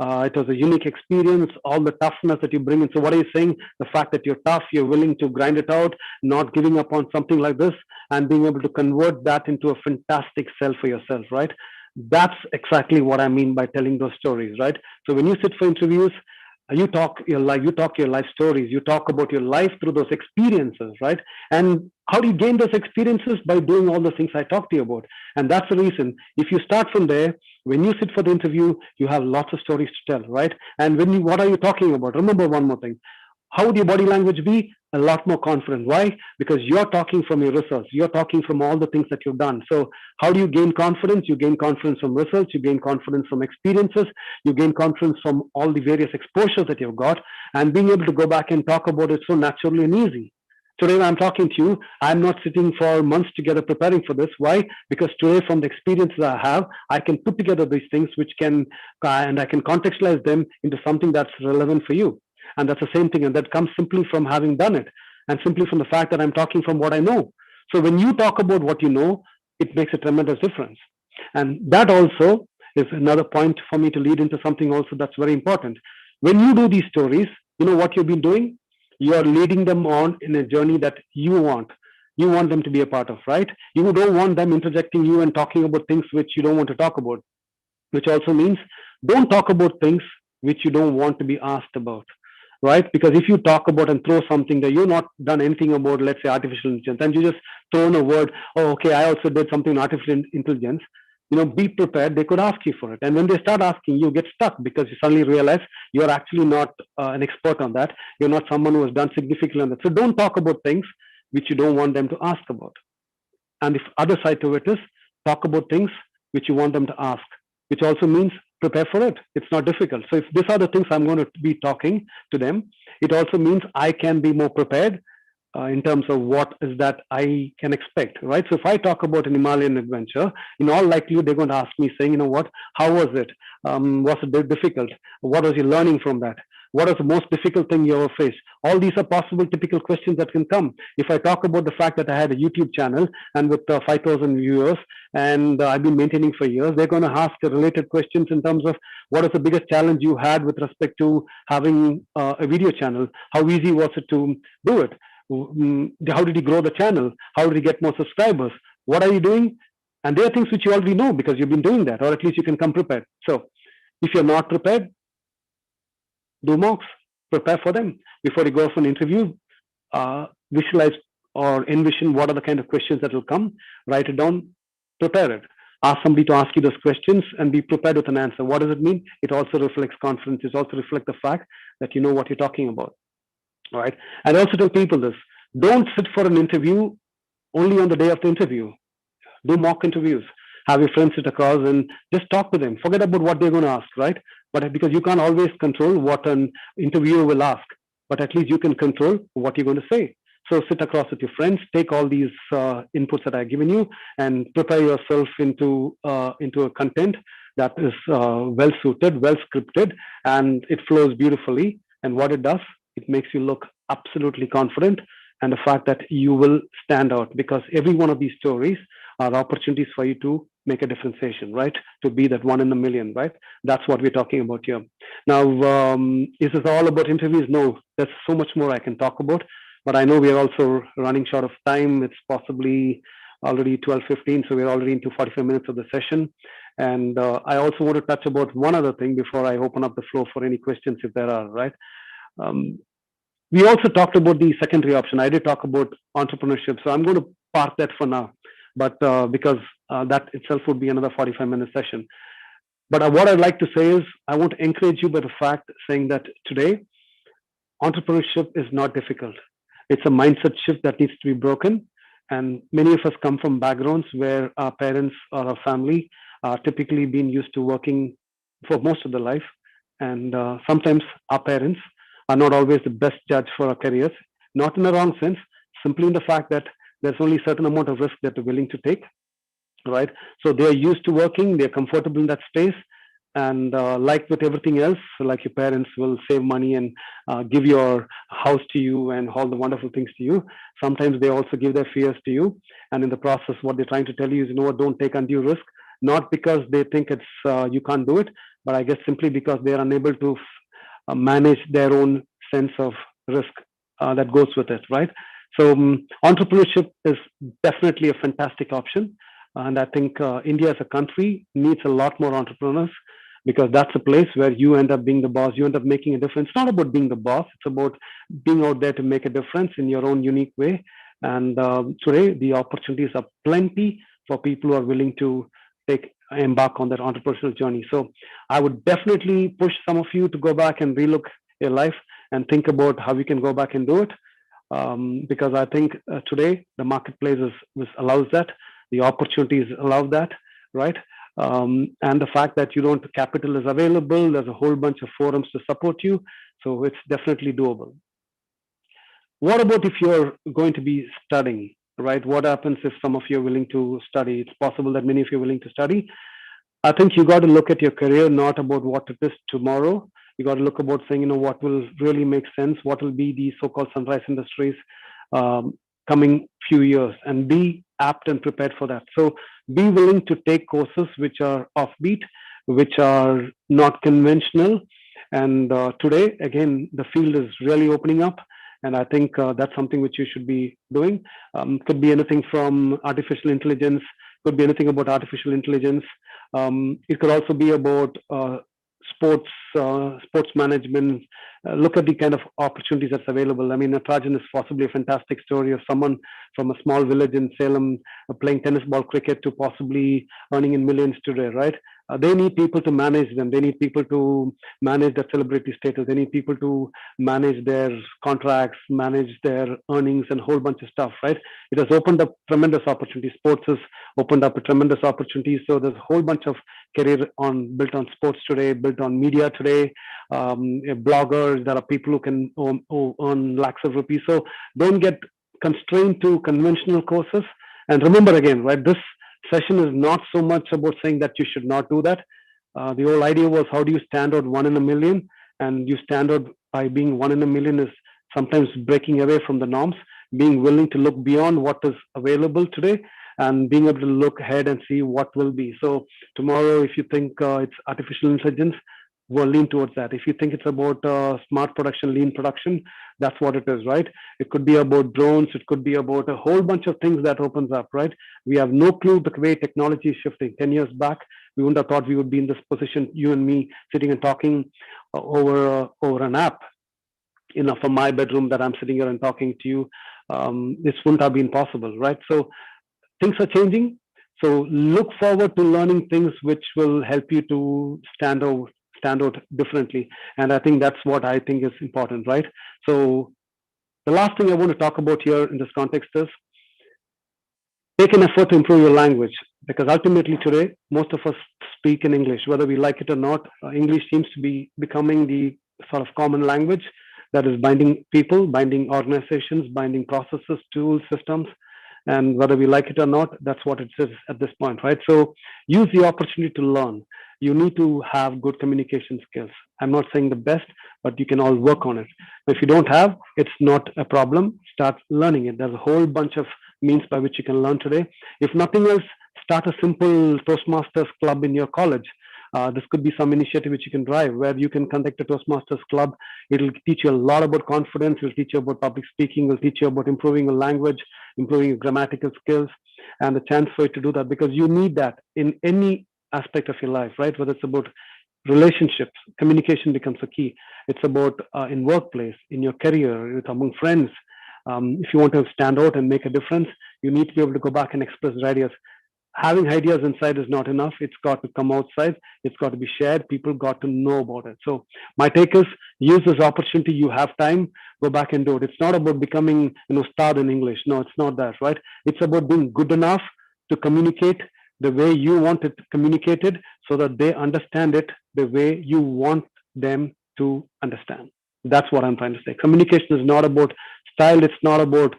S2: It was a unique experience, all the toughness that you bring in. So what are you saying? The fact that you're tough, you're willing to grind it out, not giving up on something like this, and being able to convert that into a fantastic sell for yourself, right? That's exactly what I mean by telling those stories, right? So when you sit for interviews, you talk your life stories, you talk about your life through those experiences, right? And how do you gain those experiences? By doing all the things I talked to you about. And that's the reason, if you start from there, when you sit for the interview, you have lots of stories to tell, right? And what are you talking about? Remember one more thing. How would your body language be? A lot more confident. Why? Because you're talking from your results. You're talking from all the things that you've done. So how do you gain confidence? You gain confidence from results. You gain confidence from experiences. You gain confidence from all the various exposures that you've got, and being able to go back and talk about it so naturally and easy. Today, when I'm talking to you, I'm not sitting for months together preparing for this. Why? Because today, from the experiences I have, I can put together these things and I can contextualize them into something that's relevant for you. And that's the same thing. And that comes simply from having done it, and simply from the fact that I'm talking from what I know. So when you talk about what you know, it makes a tremendous difference. And that also is another point for me to lead into something also that's very important. When you do these stories, you know what you've been doing? You're leading them on in a journey that you want them to be a part of, right? You don't want them interjecting you and talking about things which you don't want to talk about, which also means don't talk about things which you don't want to be asked about, right? Because if you talk about and throw something that you've not done anything about, let's say artificial intelligence, and you just throw in a word, oh, okay, I also did something in artificial intelligence, be prepared. They could ask you for it. And when they start asking, you get stuck because you suddenly realize you're actually not an expert on that. You're not someone who has done significantly on that. So don't talk about things which you don't want them to ask about. And the other side to it is talk about things which you want them to ask, which also means prepare for it. It's not difficult. So if these are the things I'm going to be talking to them, it also means I can be more prepared in terms of what is that I can expect, right? So if I talk about an Himalayan adventure, in all likelihood, they're going to ask me saying, how was it? Was it difficult? What was you learning from that? What is the most difficult thing you ever faced? All these are possible typical questions that can come. If I talk about the fact that I had a YouTube channel and with 5,000 viewers and I've been maintaining for years, they're going to ask related questions in terms of what is the biggest challenge you had with respect to having a video channel? How easy was it to do it? How did you grow the channel? How did you get more subscribers? What are you doing? And there are things which you already know because you've been doing that, or at least you can come prepared. So if you're not prepared, do mocks, prepare for them. Before you go for an interview, visualize or envision what are the kind of questions that will come, write it down, prepare it. Ask somebody to ask you those questions and be prepared with an answer. What does it mean? It also reflects confidence. It also reflects the fact that you know what you're talking about. All right. And I also tell people this: don't sit for an interview only on the day of the interview. Do mock interviews. Have your friends sit across and just talk to them. Forget about what they're going to ask, right? But because you can't always control what an interviewer will ask, but at least you can control what you're going to say. So sit across with your friends, take all these inputs that I've given you, and prepare yourself into a content that is well suited, well scripted, and it flows beautifully. And what it does, it makes you look absolutely confident, and the fact that you will stand out, because every one of these stories are opportunities for you to make a differentiation, right? To be that one in a million, right? That's what we're talking about here. Now, is this all about interviews? No, there's so much more I can talk about, but I know we are also running short of time. It's possibly already 12:15, so we're already into 45 minutes of the session. And I also want to touch about one other thing before I open up the floor for any questions if there are, right? We also talked about the secondary option. I did talk about entrepreneurship, so I'm going to park that for now. But because that itself would be another 45-minute session. But what I'd like to say is, I want to encourage you by the fact saying that today, entrepreneurship is not difficult. It's a mindset shift that needs to be broken. And many of us come from backgrounds where our parents or our family are typically been used to working for most of their life. And sometimes our parents are not always the best judge for our careers, not in the wrong sense, simply in the fact that there's only a certain amount of risk that they're willing to take, right? So they're used to working, they're comfortable in that space. And like with everything else, like your parents will save money and give your house to you and all the wonderful things to you. Sometimes they also give their fears to you. And in the process, what they're trying to tell you is, you know what, don't take undue risk. Not because they think it's you can't do it, but I guess simply because they're unable to manage their own sense of risk that goes with it, right? So entrepreneurship is definitely a fantastic option. And I think India as a country needs a lot more entrepreneurs, because that's a place where you end up being the boss. You end up making a difference. It's not about being the boss. It's about being out there to make a difference in your own unique way. And today, the opportunities are plenty for people who are willing to embark on that entrepreneurial journey. So I would definitely push some of you to go back and relook your life and think about how you can go back and do it. Because I think today the marketplace allows that, the opportunities allow that, right? And the fact that you don't capital is available, there's a whole bunch of forums to support you, so it's definitely doable. What about if you're going to be studying, right? What happens if some of you are willing to study? It's possible that many of you are willing to study. I think you got to look at your career not about what it is tomorrow. You got to look about saying, you know, what will really make sense, what will be the so-called sunrise industries coming few years, and be apt and prepared for that. So be willing to take courses which are offbeat, which are not conventional. And today, again, the field is really opening up. And I think that's something which you should be doing. Could be anything from artificial intelligence, could be anything about artificial intelligence. It could also be about sports management. Look at the kind of opportunities that's available. I mean, Natrajan is possibly a fantastic story of someone from a small village in Salem playing tennis ball cricket to possibly earning in millions today, right? They need people to manage them. They need people to manage their celebrity status. They need people to manage their contracts, manage their earnings, and a whole bunch of stuff, right? It has opened up tremendous opportunities. Sports has opened up a tremendous opportunities. So there's a whole bunch of career built on sports today, built on media today. Bloggers, there are people who earn lakhs of rupees. So don't get constrained to conventional courses. And remember again, right, this session is not so much about saying that you should not do that. The whole idea was, how do you stand out 1 in a million? And you stand out by being 1 in a million is sometimes breaking away from the norms, being willing to look beyond what is available today, and being able to look ahead and see what will be. So tomorrow, if you think it's artificial intelligence, we'll lean towards that. If you think it's about smart production, lean production, that's what it is, right? It could be about drones. It could be about a whole bunch of things that opens up, right? We have no clue the way technology is shifting. 10 years back, we wouldn't have thought we would be in this position, you and me sitting and talking over an app, you know, from my bedroom, that I'm sitting here and talking to you. This wouldn't have been possible, right? So things are changing. So look forward to learning things which will help you to stand out differently. And I think that's what I think is important, right? So the last thing I want to talk about here in this context is, take an effort to improve your language, because ultimately today, most of us speak in English, whether we like it or not. English seems to be becoming the sort of common language that is binding people, binding organizations, binding processes, tools, systems. And whether we like it or not, that's what it is at this point, right? So use the opportunity to learn. You need to have good communication skills. I'm not saying the best, but you can all work on it. If you don't have, it's not a problem. Start learning it. There's a whole bunch of means by which you can learn today. If nothing else, start a simple Toastmasters club in your college. This could be some initiative which you can drive, where you can conduct a Toastmasters club. It'll teach you a lot about confidence. It'll teach you about public speaking. It'll teach you about improving your language, improving your grammatical skills, and the chance for you to do that, because you need that in any aspect of your life, right? Whether it's about relationships, communication becomes a key. It's about in workplace, in your career, among friends. If you want to stand out and make a difference, you need to be able to go back and express your ideas. having ideas inside is not enough. It's got to come outside. It's got to be shared. People got to know about it. So my take is, use this opportunity. You have time, go back and do it. It's not about becoming, star in English. No, it's not that, right? It's about being good enough to communicate the way you want it communicated, so that they understand it the way you want them to understand. That's what I'm trying to say. Communication is not about style. It's not about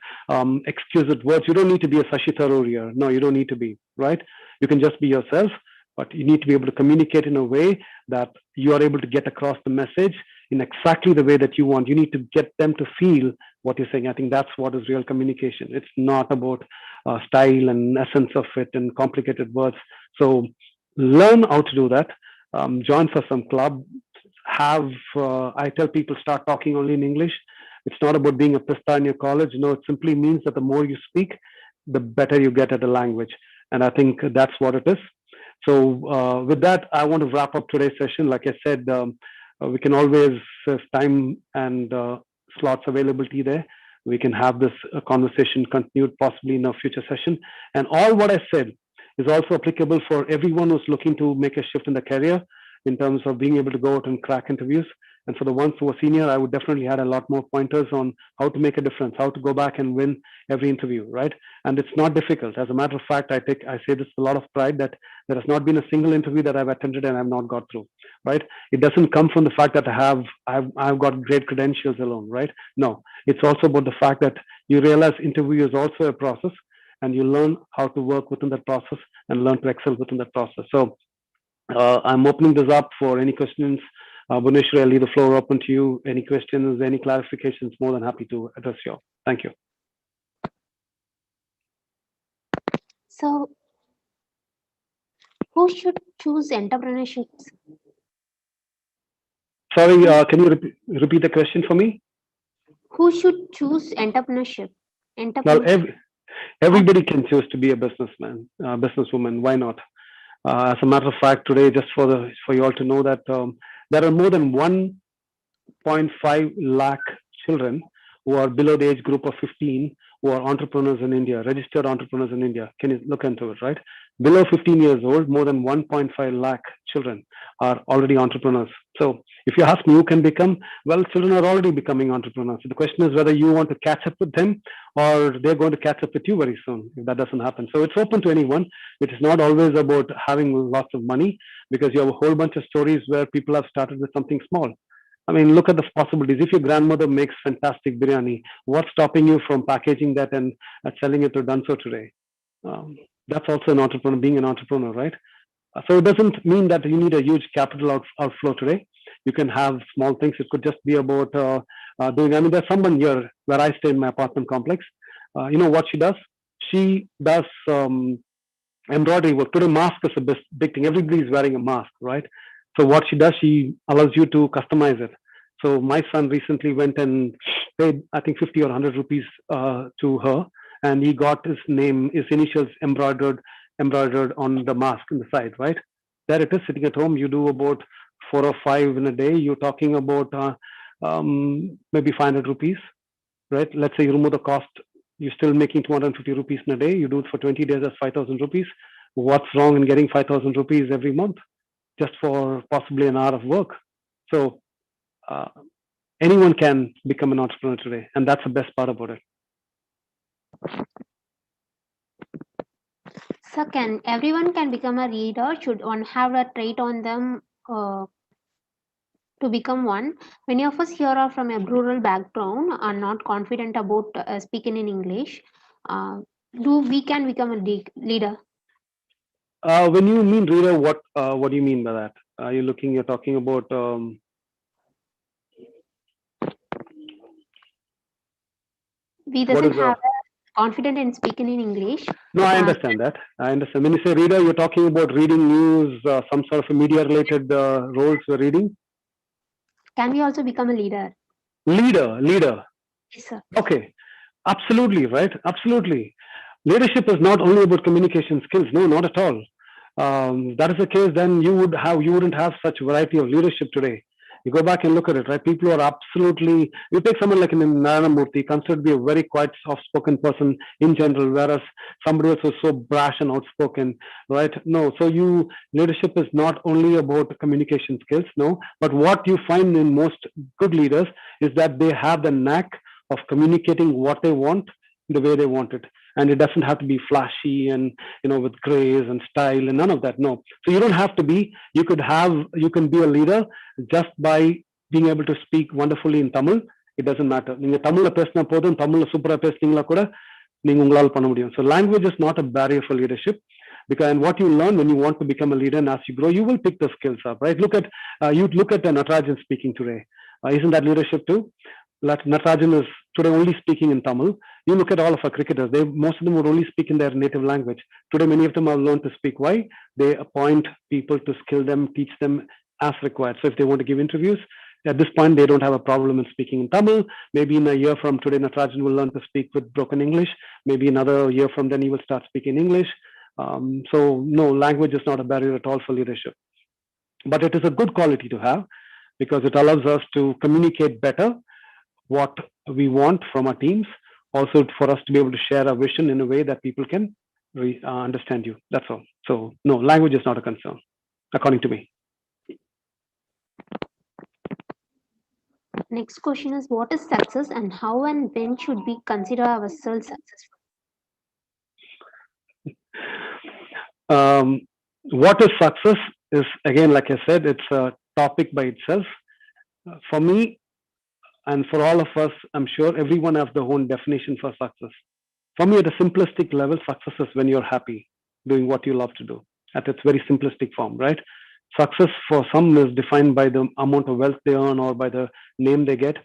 S2: exquisite words. You don't need to be a Sashi Tharoor here. No, you don't need to be, right? You can just be yourself, but you need to be able to communicate in a way that you are able to get across the message in exactly the way that you want. You need to get them to feel what you're saying. I think that's what is real communication. It's not about style and essence of it and complicated words. So learn how to do that. Join for some club. I tell people, start talking only in English. It's not about being a pista in your college. No, it simply means that the more you speak, the better you get at the language. And I think that's what it is. So with that, I want to wrap up today's session. Like I said, we can always have time and slots availability there. We can have this conversation continued possibly in a future session. And all what I said is also applicable for everyone who's looking to make a shift in their career, in terms of being able to go out and crack interviews. And for the ones who are senior, I would definitely add a lot more pointers on how to make a difference, how to go back and win every interview, right? And it's not difficult. As a matter of fact, I say this with a lot of pride, that there has not been a single interview that I've attended and I've not got through, right? It doesn't come from the fact that I've got great credentials alone, right? No, it's also about the fact that you realize interview is also a process, and you learn how to work within that process and learn to excel within that process. So I'm opening this up for any questions. Bhuneshwari, I'll leave the floor open to you. Any questions, any clarifications, more than happy to address you. Thank you.
S1: So, who should choose entrepreneurship?
S2: Sorry, can you repeat the question for me?
S1: Who should choose entrepreneurship?
S2: Well, everybody can choose to be a businessman, businesswoman. Why not? As a matter of fact, today, just for you all to know that there are more than 1.5 lakh children who are below the age group of 15 who are entrepreneurs in India, registered entrepreneurs in India. Can you look into it, right? Below 15 years old, more than 1.5 lakh children are already entrepreneurs. So if you ask me who can become, well, children are already becoming entrepreneurs. So the question is whether you want to catch up with them, or they're going to catch up with you very soon if that doesn't happen. So it's open to anyone. It is not always about having lots of money, because you have a whole bunch of stories where people have started with something small. I mean, look at the possibilities. If your grandmother makes fantastic biryani, what's stopping you from packaging that and selling it to Dunso today? That's also an entrepreneur, being an entrepreneur, right? So it doesn't mean that you need a huge capital outflow today. You can have small things. It could just be about doing. I mean, there's someone here where I stay in my apartment complex. You know what she does? She does embroidery work. Today, mask is a big thing. Everybody is wearing a mask, right? So what she does, she allows you to customize it. So my son recently went and paid, I think, 50 or 100 rupees to her, and he got his name, his initials embroidered on the mask on the side, right? There it is, sitting at home. You do about 4 or 5 in a day. You're talking about maybe 500 rupees, right? Let's say you remove the cost. You're still making 250 rupees in a day. You do it for 20 days, that's 5,000 rupees. What's wrong in getting 5,000 rupees every month just for possibly an hour of work? So anyone can become an entrepreneur today, and that's the best part about it.
S1: So, can everyone can become a reader? Should one have a trait on them to become one? Many of us here are from a rural background, are not confident about speaking in English. Do we can become a leader?
S2: When you mean reader, what do you mean by that? You're talking about
S1: we doesn't have confident in speaking in English.
S2: No, I understand that. I understand. When you say reader, you're talking about reading news, some sort of a media-related roles you're reading?
S1: Can we also become a leader?
S2: Leader.
S1: Yes, sir.
S2: Okay. Absolutely, right? Absolutely. Leadership is not only about communication skills. No, not at all. That is the case, then you wouldn't have such variety of leadership today. You go back and look at it, right? People who are absolutely, you take someone like Narayana Murthy, considered to be a very quiet, soft-spoken person in general, whereas somebody else was so brash and outspoken, right? No, so leadership is not only about communication skills, no, but what you find in most good leaders is that they have the knack of communicating what they want the way they want it. And it doesn't have to be flashy and, with grace and style and none of that. No. So you don't have to be, you can be a leader just by being able to speak wonderfully in Tamil. It doesn't matter. நீங்க தமிழ்ல பேசினா போதும், தமிழ்ல சூப்பரா பேசுனீங்களா கூட நீங்க உங்களால பண்ண முடியும். So language is not a barrier for leadership, because and what you learn when you want to become a leader and as you grow, you will pick the skills up, right? Look at Natarajan speaking today. Isn't that leadership too? Natarajan is today only speaking in Tamil. You look at all of our cricketers, most of them would only speak in their native language. Today, many of them have learned to speak. Why? They appoint people to skill them, teach them as required. So if they want to give interviews, at this point, they don't have a problem in speaking in Tamil. Maybe in a year from today, Natarajan will learn to speak with broken English. Maybe another year from then, he will start speaking English. So no, language is not a barrier at all for leadership. But it is a good quality to have because it allows us to communicate better what we want from our teams, also for us to be able to share our vision in a way that people can understand you. That's all. So no, language is not a concern, according to me.
S1: Next question is, what is success and how and when should we consider ourselves successful?
S2: What is success is, again, like I said, it's a topic by itself. For me, and for all of us, I'm sure everyone has their own definition for success. For me, at a simplistic level, success is when you're happy doing what you love to do, at its very simplistic form, right? Success for some is defined by the amount of wealth they earn or by the name they get.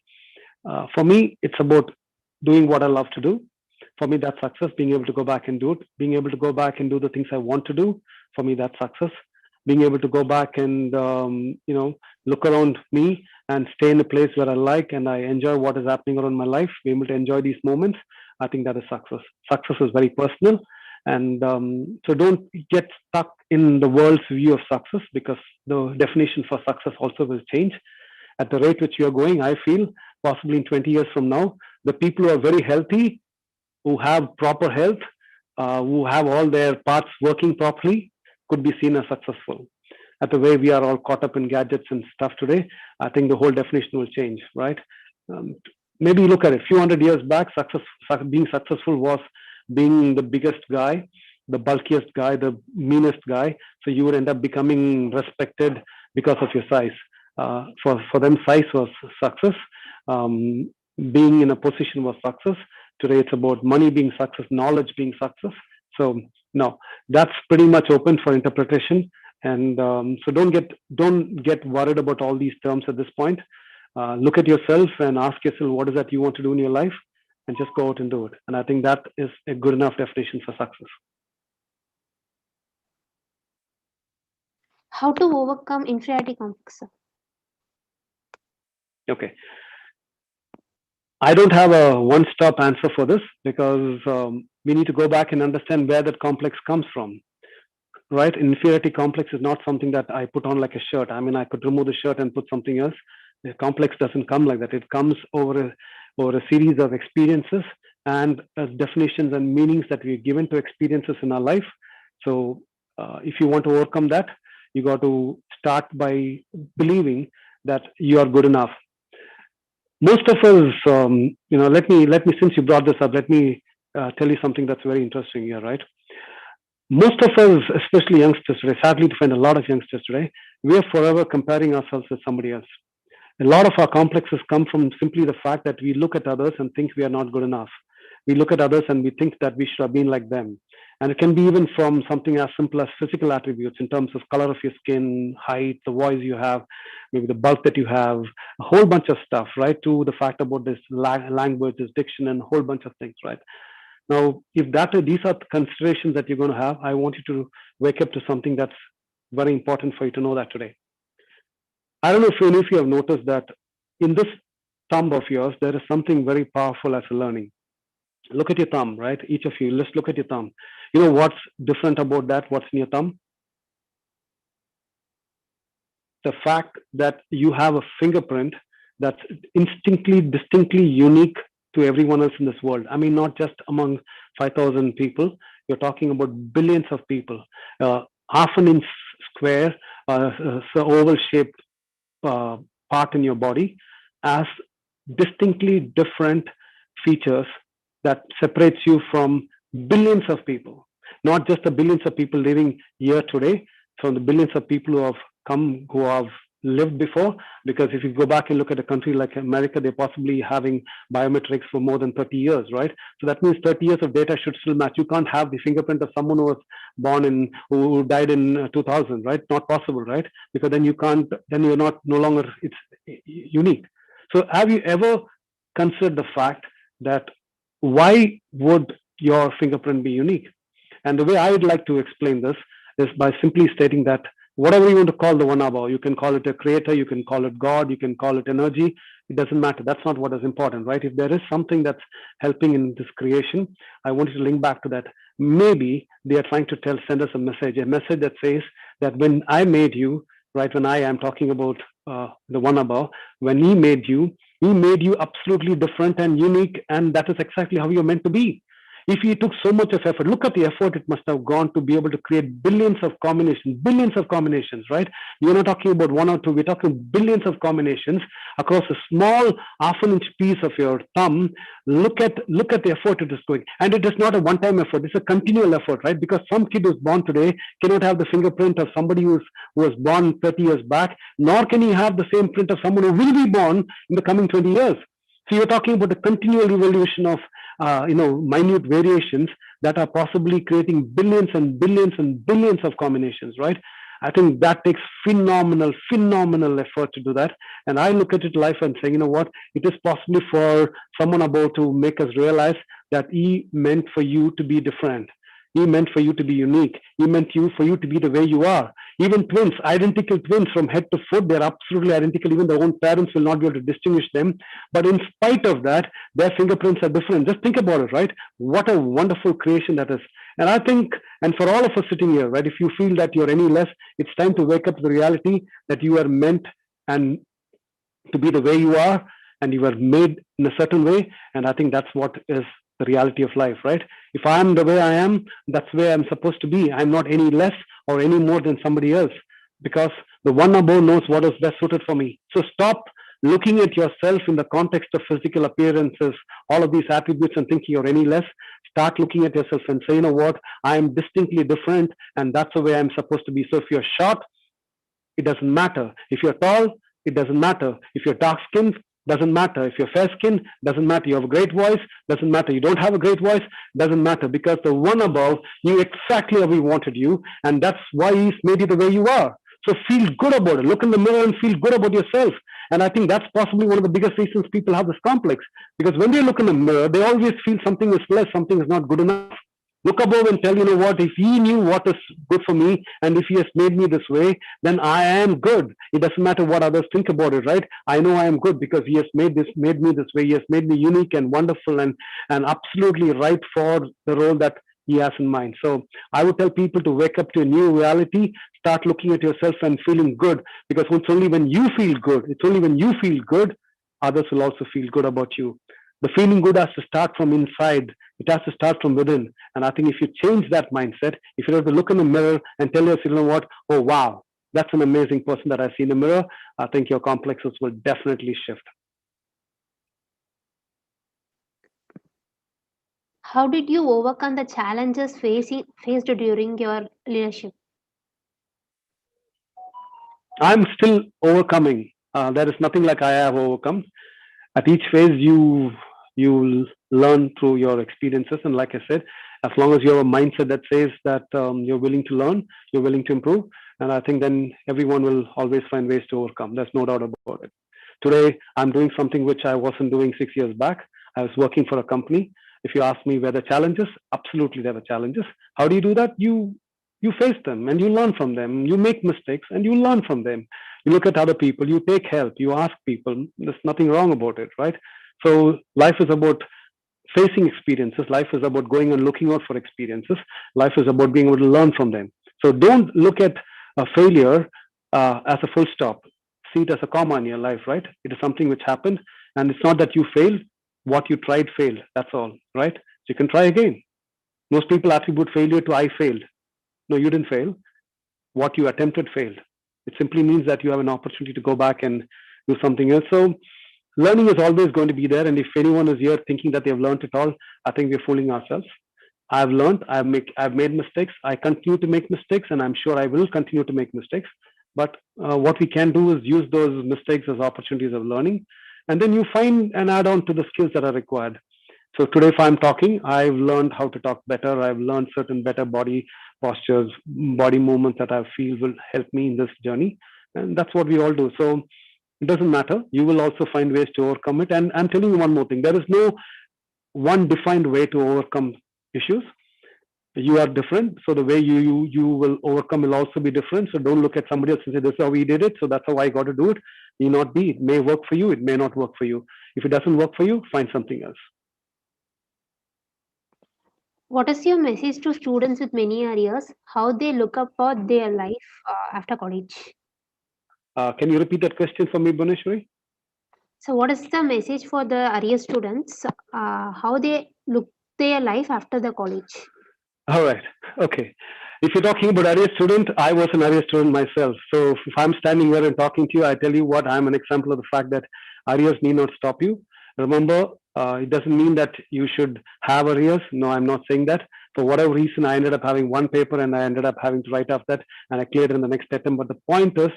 S2: For me, it's about doing what I love to do. For me, that's success. Being able to go back and do it, being able to go back and do the things I want to do. For me, that's success. Being able to go back and look around me and stay in a place where I like and I enjoy what is happening around my life, be able to enjoy these moments, I think that is success. Success is very personal. And so don't get stuck in the world's view of success, because the definition for success also will change. At the rate which you are going, I feel possibly in 20 years from now, the people who are very healthy, who have proper health, who have all their parts working properly, could be seen as successful. At the way we are all caught up in gadgets and stuff today, I think the whole definition will change, right? Maybe look at it. A few hundred years back, being successful was being the biggest guy, the bulkiest guy, the meanest guy. So you would end up becoming respected because of your size. For them, size was success. Being in a position was success. Today, it's about money being success, knowledge being success. So no, that's pretty much open for interpretation. And so don't get worried about all these terms at this point. Look at yourself and ask yourself, what is that you want to do in your life, and just go out and do it. And I think that is a good enough definition for success.
S1: How to overcome inferiority complex?
S2: Okay. I don't have a one-stop answer for this, because we need to go back and understand where that complex comes from. Right? Inferiority complex is not something that I put on like a shirt. I mean, I could remove the shirt and put something else. The complex doesn't come like that. It comes over a series of experiences and definitions and meanings that we're given to experiences in our life. So if you want to overcome that, you got to start by believing that you are good enough. Most of us, let me, since you brought this up, let me tell you something that's very interesting here, right? Most of us, especially youngsters today, sadly to find a lot of youngsters today, we are forever comparing ourselves with somebody else. A lot of our complexes come from simply the fact that we look at others and think we are not good enough. We look at others and we think that we should have been like them. And it can be even from something as simple as physical attributes in terms of color of your skin, height, the voice you have, maybe the bulk that you have, a whole bunch of stuff, right? To the fact about this language, this diction, and a whole bunch of things, right? Now, if these are considerations that you're going to have, I want you to wake up to something that's very important for you to know that today. I don't know if any of you have noticed that in this thumb of yours, there is something very powerful as a learning. Look at your thumb, right? Each of you, let's look at your thumb. You know what's different about that? What's in your thumb? the fact that you have a fingerprint that's distinctly unique to everyone else in this world. I mean, not just among 5,000 people. You're talking about billions of people. Half an inch square, so oval shaped uh, part in your body, as distinctly different features that separates you from billions of people, not just the billions of people living here today, from the billions of people who have lived before. Because if you go back and look at a country like America, they're possibly having biometrics for more than 30 years, right? So that means 30 years of data should still match. You can't have the fingerprint of someone who was who died in 2000, right? Not possible, right? Because then you can't, then you're not, no longer, it's unique. So have you ever considered the fact that why would your fingerprint be unique? And the way I would like to explain this is by simply stating that whatever you want to call the one above, you can call it a creator, you can call it God, you can call it energy. It doesn't matter. That's not what is important, right? If there is something that's helping in this creation, I want you to link back to that. Maybe they are trying to send us a message that says that when I made you, right? When I am talking about the one above, when he made you absolutely different and unique, and that is exactly how you're meant to be. If he took so much of effort, look at the effort it must have gone to be able to create billions of combinations, right? We're not talking about one or two, we're talking billions of combinations across a small half an inch piece of your thumb. Look at the effort it is going. And it is not a one-time effort, it's a continual effort, right? Because some kid who's born today cannot have the fingerprint of somebody who was born 30 years back, nor can he have the same print of someone who will be born in the coming 20 years. So you're talking about the continual evolution of minute variations that are possibly creating billions and billions and billions of combinations, right? I think that takes phenomenal effort to do that. And I look at it life and say, you know what, it is possibly for someone about to make us realize that he meant for you to be different. He meant for you to be unique. He meant for you to be the way you are. Even twins, identical twins from head to foot, they're absolutely identical. Even their own parents will not be able to distinguish them. But in spite of that, their fingerprints are different. Just think about it, right? What a wonderful creation that is. And I think, and for all of us sitting here, right, if you feel that you're any less, it's time to wake up to the reality that you are meant and to be the way you are, and you were made in a certain way. And I think that's what is the reality of life, right? If I am the way I am, that's where I'm supposed to be. I'm not any less or any more than somebody else, because the one above knows what is best suited for me. So stop looking at yourself in the context of physical appearances, all of these attributes, and thinking you're any less. Start looking at yourself and say, you know what, I am distinctly different, and that's the way I'm supposed to be. So if you're short, it doesn't matter. If you're tall, it doesn't matter. If you're dark skinned, doesn't matter. If you're fair skinned, doesn't matter. You have a great voice, doesn't matter. You don't have a great voice, doesn't matter, because the one above knew exactly how he wanted you, and that's why he's made you the way you are. So feel good about it. Look in the mirror and feel good about yourself. And I think that's possibly one of the biggest reasons people have this complex, because when they look in the mirror, they always feel something is less, something is not good enough. Look above and tell, you know what, if he knew what is good for me, and if he has made me this way, then I am good. It doesn't matter what others think about it, right? I know I am good because he has made me this way. He has made me unique and wonderful and absolutely right for the role that he has in mind. So I would tell people to wake up to a new reality, start looking at yourself and feeling good, because it's only when you feel good, others will also feel good about you. The feeling good has to start from inside. It has to start from within. And I think if you change that mindset, if you have to look in the mirror and tell yourself, you know what, oh wow, that's an amazing person that I see in the mirror, I think your complexes will definitely shift.
S1: How did you overcome the challenges faced during your leadership?
S2: I'm still overcoming. There is nothing like I have overcome. At each phase, you learn through your experiences, and like I said, as long as you have a mindset that says that you're willing to learn, you're willing to improve, and I think then everyone will always find ways to overcome. There's no doubt about it. Today, I'm doing something which I wasn't doing 6 years back. I was working for a company. If you ask me where the challenges, absolutely there were challenges. How do you do that? You face them and you learn from them. You make mistakes and you learn from them. You look at other people, you take help, you ask people. There's nothing wrong about it, right? So life is about facing experiences. Life is about going and looking out for experiences. Life is about being able to learn from them. So don't look at a failure as a full stop. See it as a comma in your life, right? It is something which happened, and it's not that you failed. What you tried failed. That's all, right? So you can try again. Most people attribute failure to I failed. No, you didn't fail. What you attempted failed. It simply means that you have an opportunity to go back and do something else. So learning is always going to be there. And if anyone is here thinking that they've learned it all, I think we're fooling ourselves. I've learned, I've made mistakes. I continue to make mistakes, and I'm sure I will continue to make mistakes. But what we can do is use those mistakes as opportunities of learning, and then you find and add on to the skills that are required. So today, if I'm talking, I've learned how to talk better. I've learned certain better body postures, body movements that I feel will help me in this journey, and that's what we all do. So it doesn't matter. You will also find ways to overcome it. And I'm telling you one more thing: there is no one defined way to overcome issues. You are different, so the way you will overcome will also be different. So don't look at somebody else and say, this is how we did it, so that's how I got to do it. May not be. It may work for you, it may not work for you. If it doesn't work for you, find something else.
S1: What is your message to students with many arrears? How they look up for their life after college?
S2: Can you repeat that question for me, Bhuneshwari?
S1: So, what is the message for the arrear students? How they look their life after the college?
S2: All right. Okay. If you're talking about area student, I was an area student myself. So if I'm standing here and talking to you, I tell you what, I'm an example of the fact that arrears need not stop you. Remember, it doesn't mean that you should have arrears. No, I'm not saying that. For whatever reason, I ended up having one paper and I ended up having to write off that, and I cleared it in the next attempt. But the point is,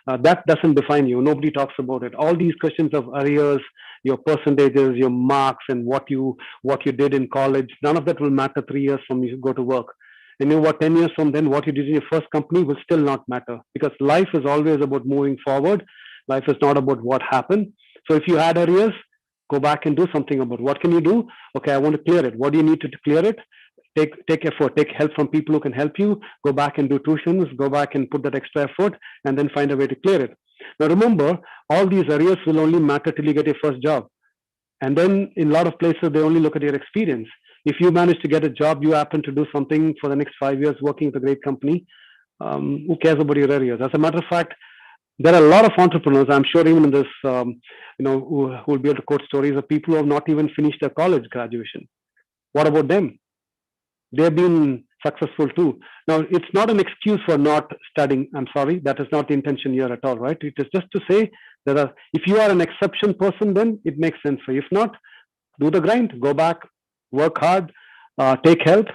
S2: that doesn't define you. Nobody talks about it. All these questions of arrears, your percentages, your marks, and what you did in college, none of that will matter 3 years from you go to work. And you know what, 10 years from then, what you did in your first company will still not matter, because life is always about moving forward. Life is not about what happened. So if you had arrears, go back and do something about it. What can you do? Okay, I want to clear it. What do you need to clear it? Take effort, take help from people who can help you. Go back and do tuitions, go back and put that extra effort, and then find a way to clear it. Now remember, all these arrears will only matter till you get your first job. And then in a lot of places, they only look at your experience. If you manage to get a job, you happen to do something for the next 5 years working with a great company, who cares about your arrears? As a matter of fact, there are a lot of entrepreneurs, I'm sure even in this, who will be able to quote stories of people who have not even finished their college graduation. What about them? They've been successful too. Now, it's not an excuse for not studying. I'm sorry, that is not the intention here at all, right? It is just to say that if you are an exception person, then it makes sense for you. If not, do the grind, go back, work hard, take help,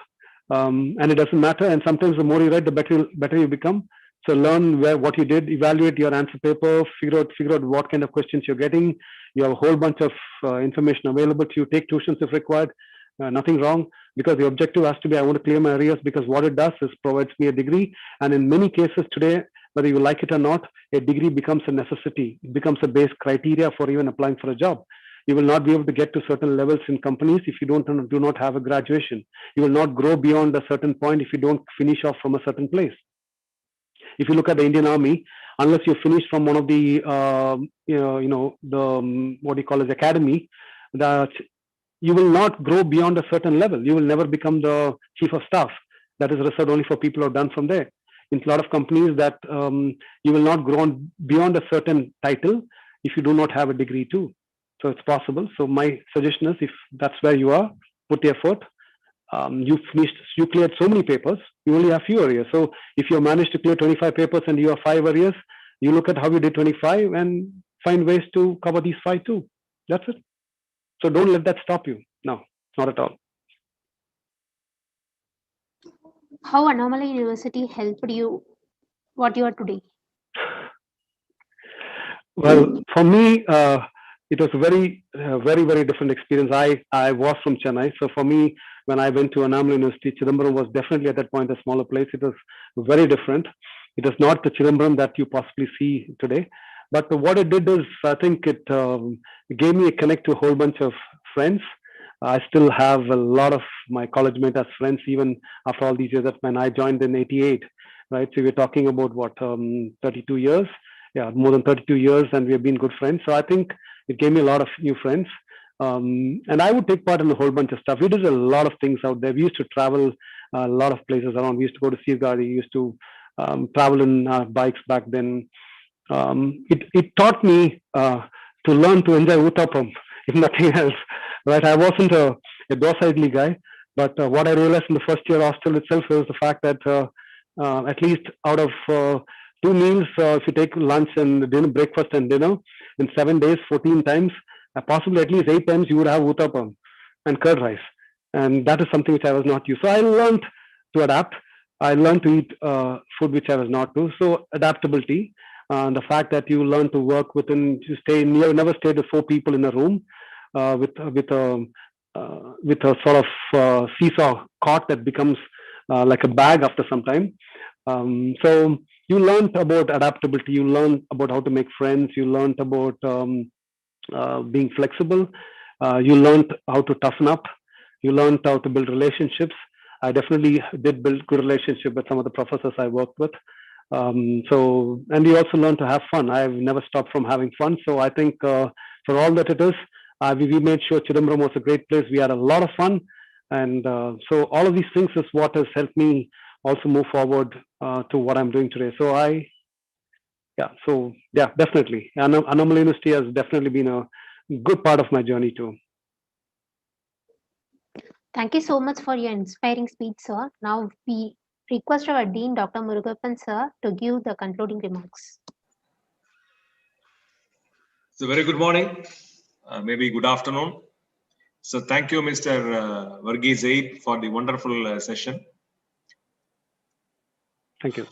S2: and it doesn't matter. And sometimes the more you write, the better you become. So learn what you did, evaluate your answer paper, figure out what kind of questions you're getting. You have a whole bunch of information available to you. Take tuitions if required. Nothing wrong, because the objective has to be, I want to clear my arrears, because what it does is provides me a degree. And in many cases today, whether you like it or not, a degree becomes a necessity. It becomes a base criteria for even applying for a job. You will not be able to get to certain levels in companies if you do not have a graduation. You will not grow beyond a certain point if you don't finish off from a certain place. If you look at the Indian Army, unless you finish from one of the what do you call as academy, that you will not grow beyond a certain level. You will never become the chief of staff. That is reserved only for people who have done from there. In a lot of companies, that you will not grow beyond a certain title if you do not have a degree too. So it's possible. So my suggestion is, if that's where you are, put the effort. You cleared so many papers, you only have few arrears. So if you managed to clear 25 papers and you have 5 arrears, you look at how you did 25 and find ways to cover these 5 too. That's it. So don't let that stop you. No, not at all.
S1: How Annamalai University helped you what you are today?
S2: Well, for me, it was a very different experience. I was from Chennai. So for me, when I went to Annamalai University, Chidambaram was definitely at that point a smaller place. It was very different. It is not the Chidambaram that you possibly see today. But what it did is, I think it gave me a connect to a whole bunch of friends. I still have a lot of my college mates as friends, even after all these years. That's when I joined in '88, right? So we're talking about what, 32 years? Yeah, more than 32 years, and we've been good friends. So I think it gave me a lot of new friends. And I would take part in a whole bunch of stuff. We did a lot of things out there. We used to travel a lot of places around. We used to go to Sirgari. We used to travel in bikes back then. It taught me to learn to enjoy Uttapam, if nothing else. Right? I wasn't a docile guy, but what I realized in the first year hostel itself was the fact that at least out of 2 meals, if you take lunch and dinner, breakfast and dinner, in 7 days, 14 times, possibly at least 8 times, you would have Uttapam and curd rice. And that is something which I was not used. So I learned to adapt. I learned to eat food which I was not to. So adaptability, the fact that you learn to work within, you stay near, never stayed with 4 people in a room with a sort of seesaw cot that becomes like a bag after some time. So you learned about adaptability. You learned about how to make friends. You learned about being flexible. You learned how to toughen up. You learned how to build relationships. I definitely did build good relationship with some of the professors I worked with. And we also learned to have fun. I've never stopped from having fun. So I think for all that it is, we made sure Chidambaram was a great place. We had a lot of fun. And so all of these things is what has helped me also move forward to what I'm doing today. So definitely. Annamalai University has definitely been a good part of my journey too.
S1: Thank you so much for your inspiring speech, sir. Now we request our Dean, Dr. Murugappan, sir, to give the concluding remarks.
S3: So very good morning, maybe good afternoon. So thank you, Mr. Varghese, for the wonderful session.
S2: Thank you.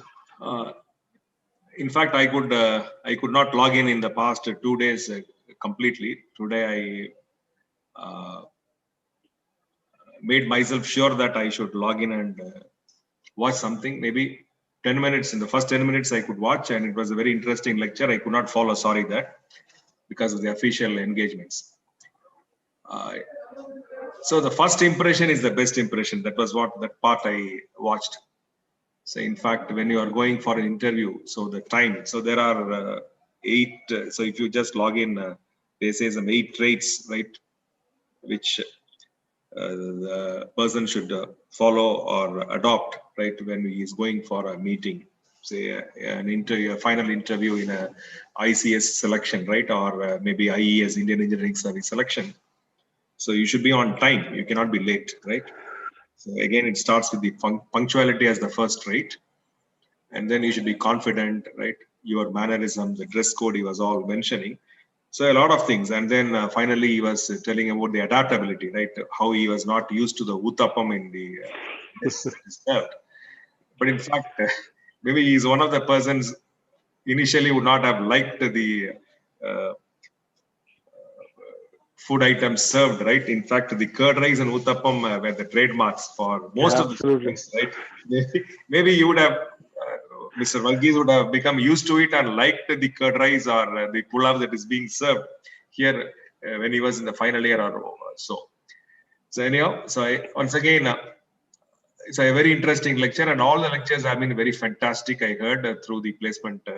S3: In fact, I could not log in the past 2 days completely. Today I made myself sure that I should log in and watch something. Maybe 10 minutes, in the first 10 minutes I could watch, and it was a very interesting lecture. I could not follow, sorry that, because of the official engagements. So the first impression is the best impression. That was what that part I watched. So in fact, when you are going for an interview, so the time, so there are 8, so if you just log in, they say some 8 traits, right, which the person should follow or adopt, right, when he is going for a meeting, say an interview, a final interview in a ICS selection, right, or maybe IES, Indian Engineering Service selection. So you should be on time. You cannot be late, right? So again, it starts with the punctuality as the first trait, and then you should be confident, right? Your mannerism, the dress code he was all mentioning. So a lot of things, and then finally he was telling about the adaptability, right? How he was not used to the uttapam in the but in fact, maybe he's one of the persons initially would not have liked the food items served, right? In fact, the curd rice and uttapam were the trademarks for most of the students, right? Maybe you would have, Mr. Varghese would have become used to it and liked the curd rice or the pulav that is being served here when he was in the final year or so. So anyhow, so once again, it's a very interesting lecture, and all the lectures have been very fantastic. I heard through the placement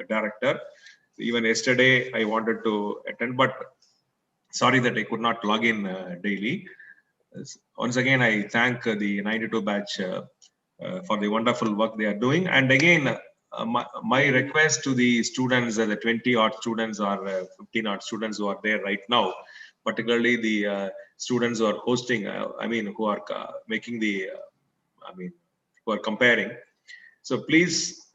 S3: director. Even yesterday I wanted to attend, but sorry that I could not log in daily. Once again, I thank the 92 batch for the wonderful work they are doing. And again, my request to the students, the 20 odd students or 15 odd students who are there right now, particularly the students who are hosting, who are making the, who are comparing. So please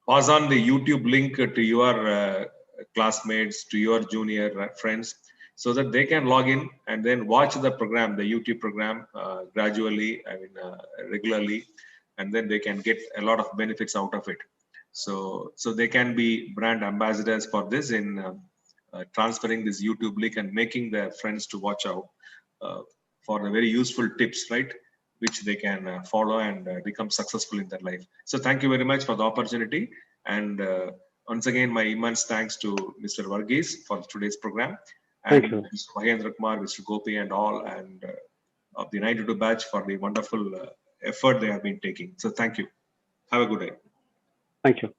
S3: pass on the YouTube link to your classmates, to your junior friends, so that they can log in and then watch the program, the YouTube program, gradually, regularly, and then they can get a lot of benefits out of it. So they can be brand ambassadors for this in transferring this YouTube link and making their friends to watch out for the very useful tips, right, which they can follow and become successful in their life. So thank you very much for the opportunity. And once again, my immense thanks to Mr. Varghese for today's program. And
S2: Thank you.
S3: Mr. Mahendra Kumar, Mr. Gopi, and all, and of the 92 batch for the wonderful effort they have been taking. So thank you. Have a good day.
S2: Thank you.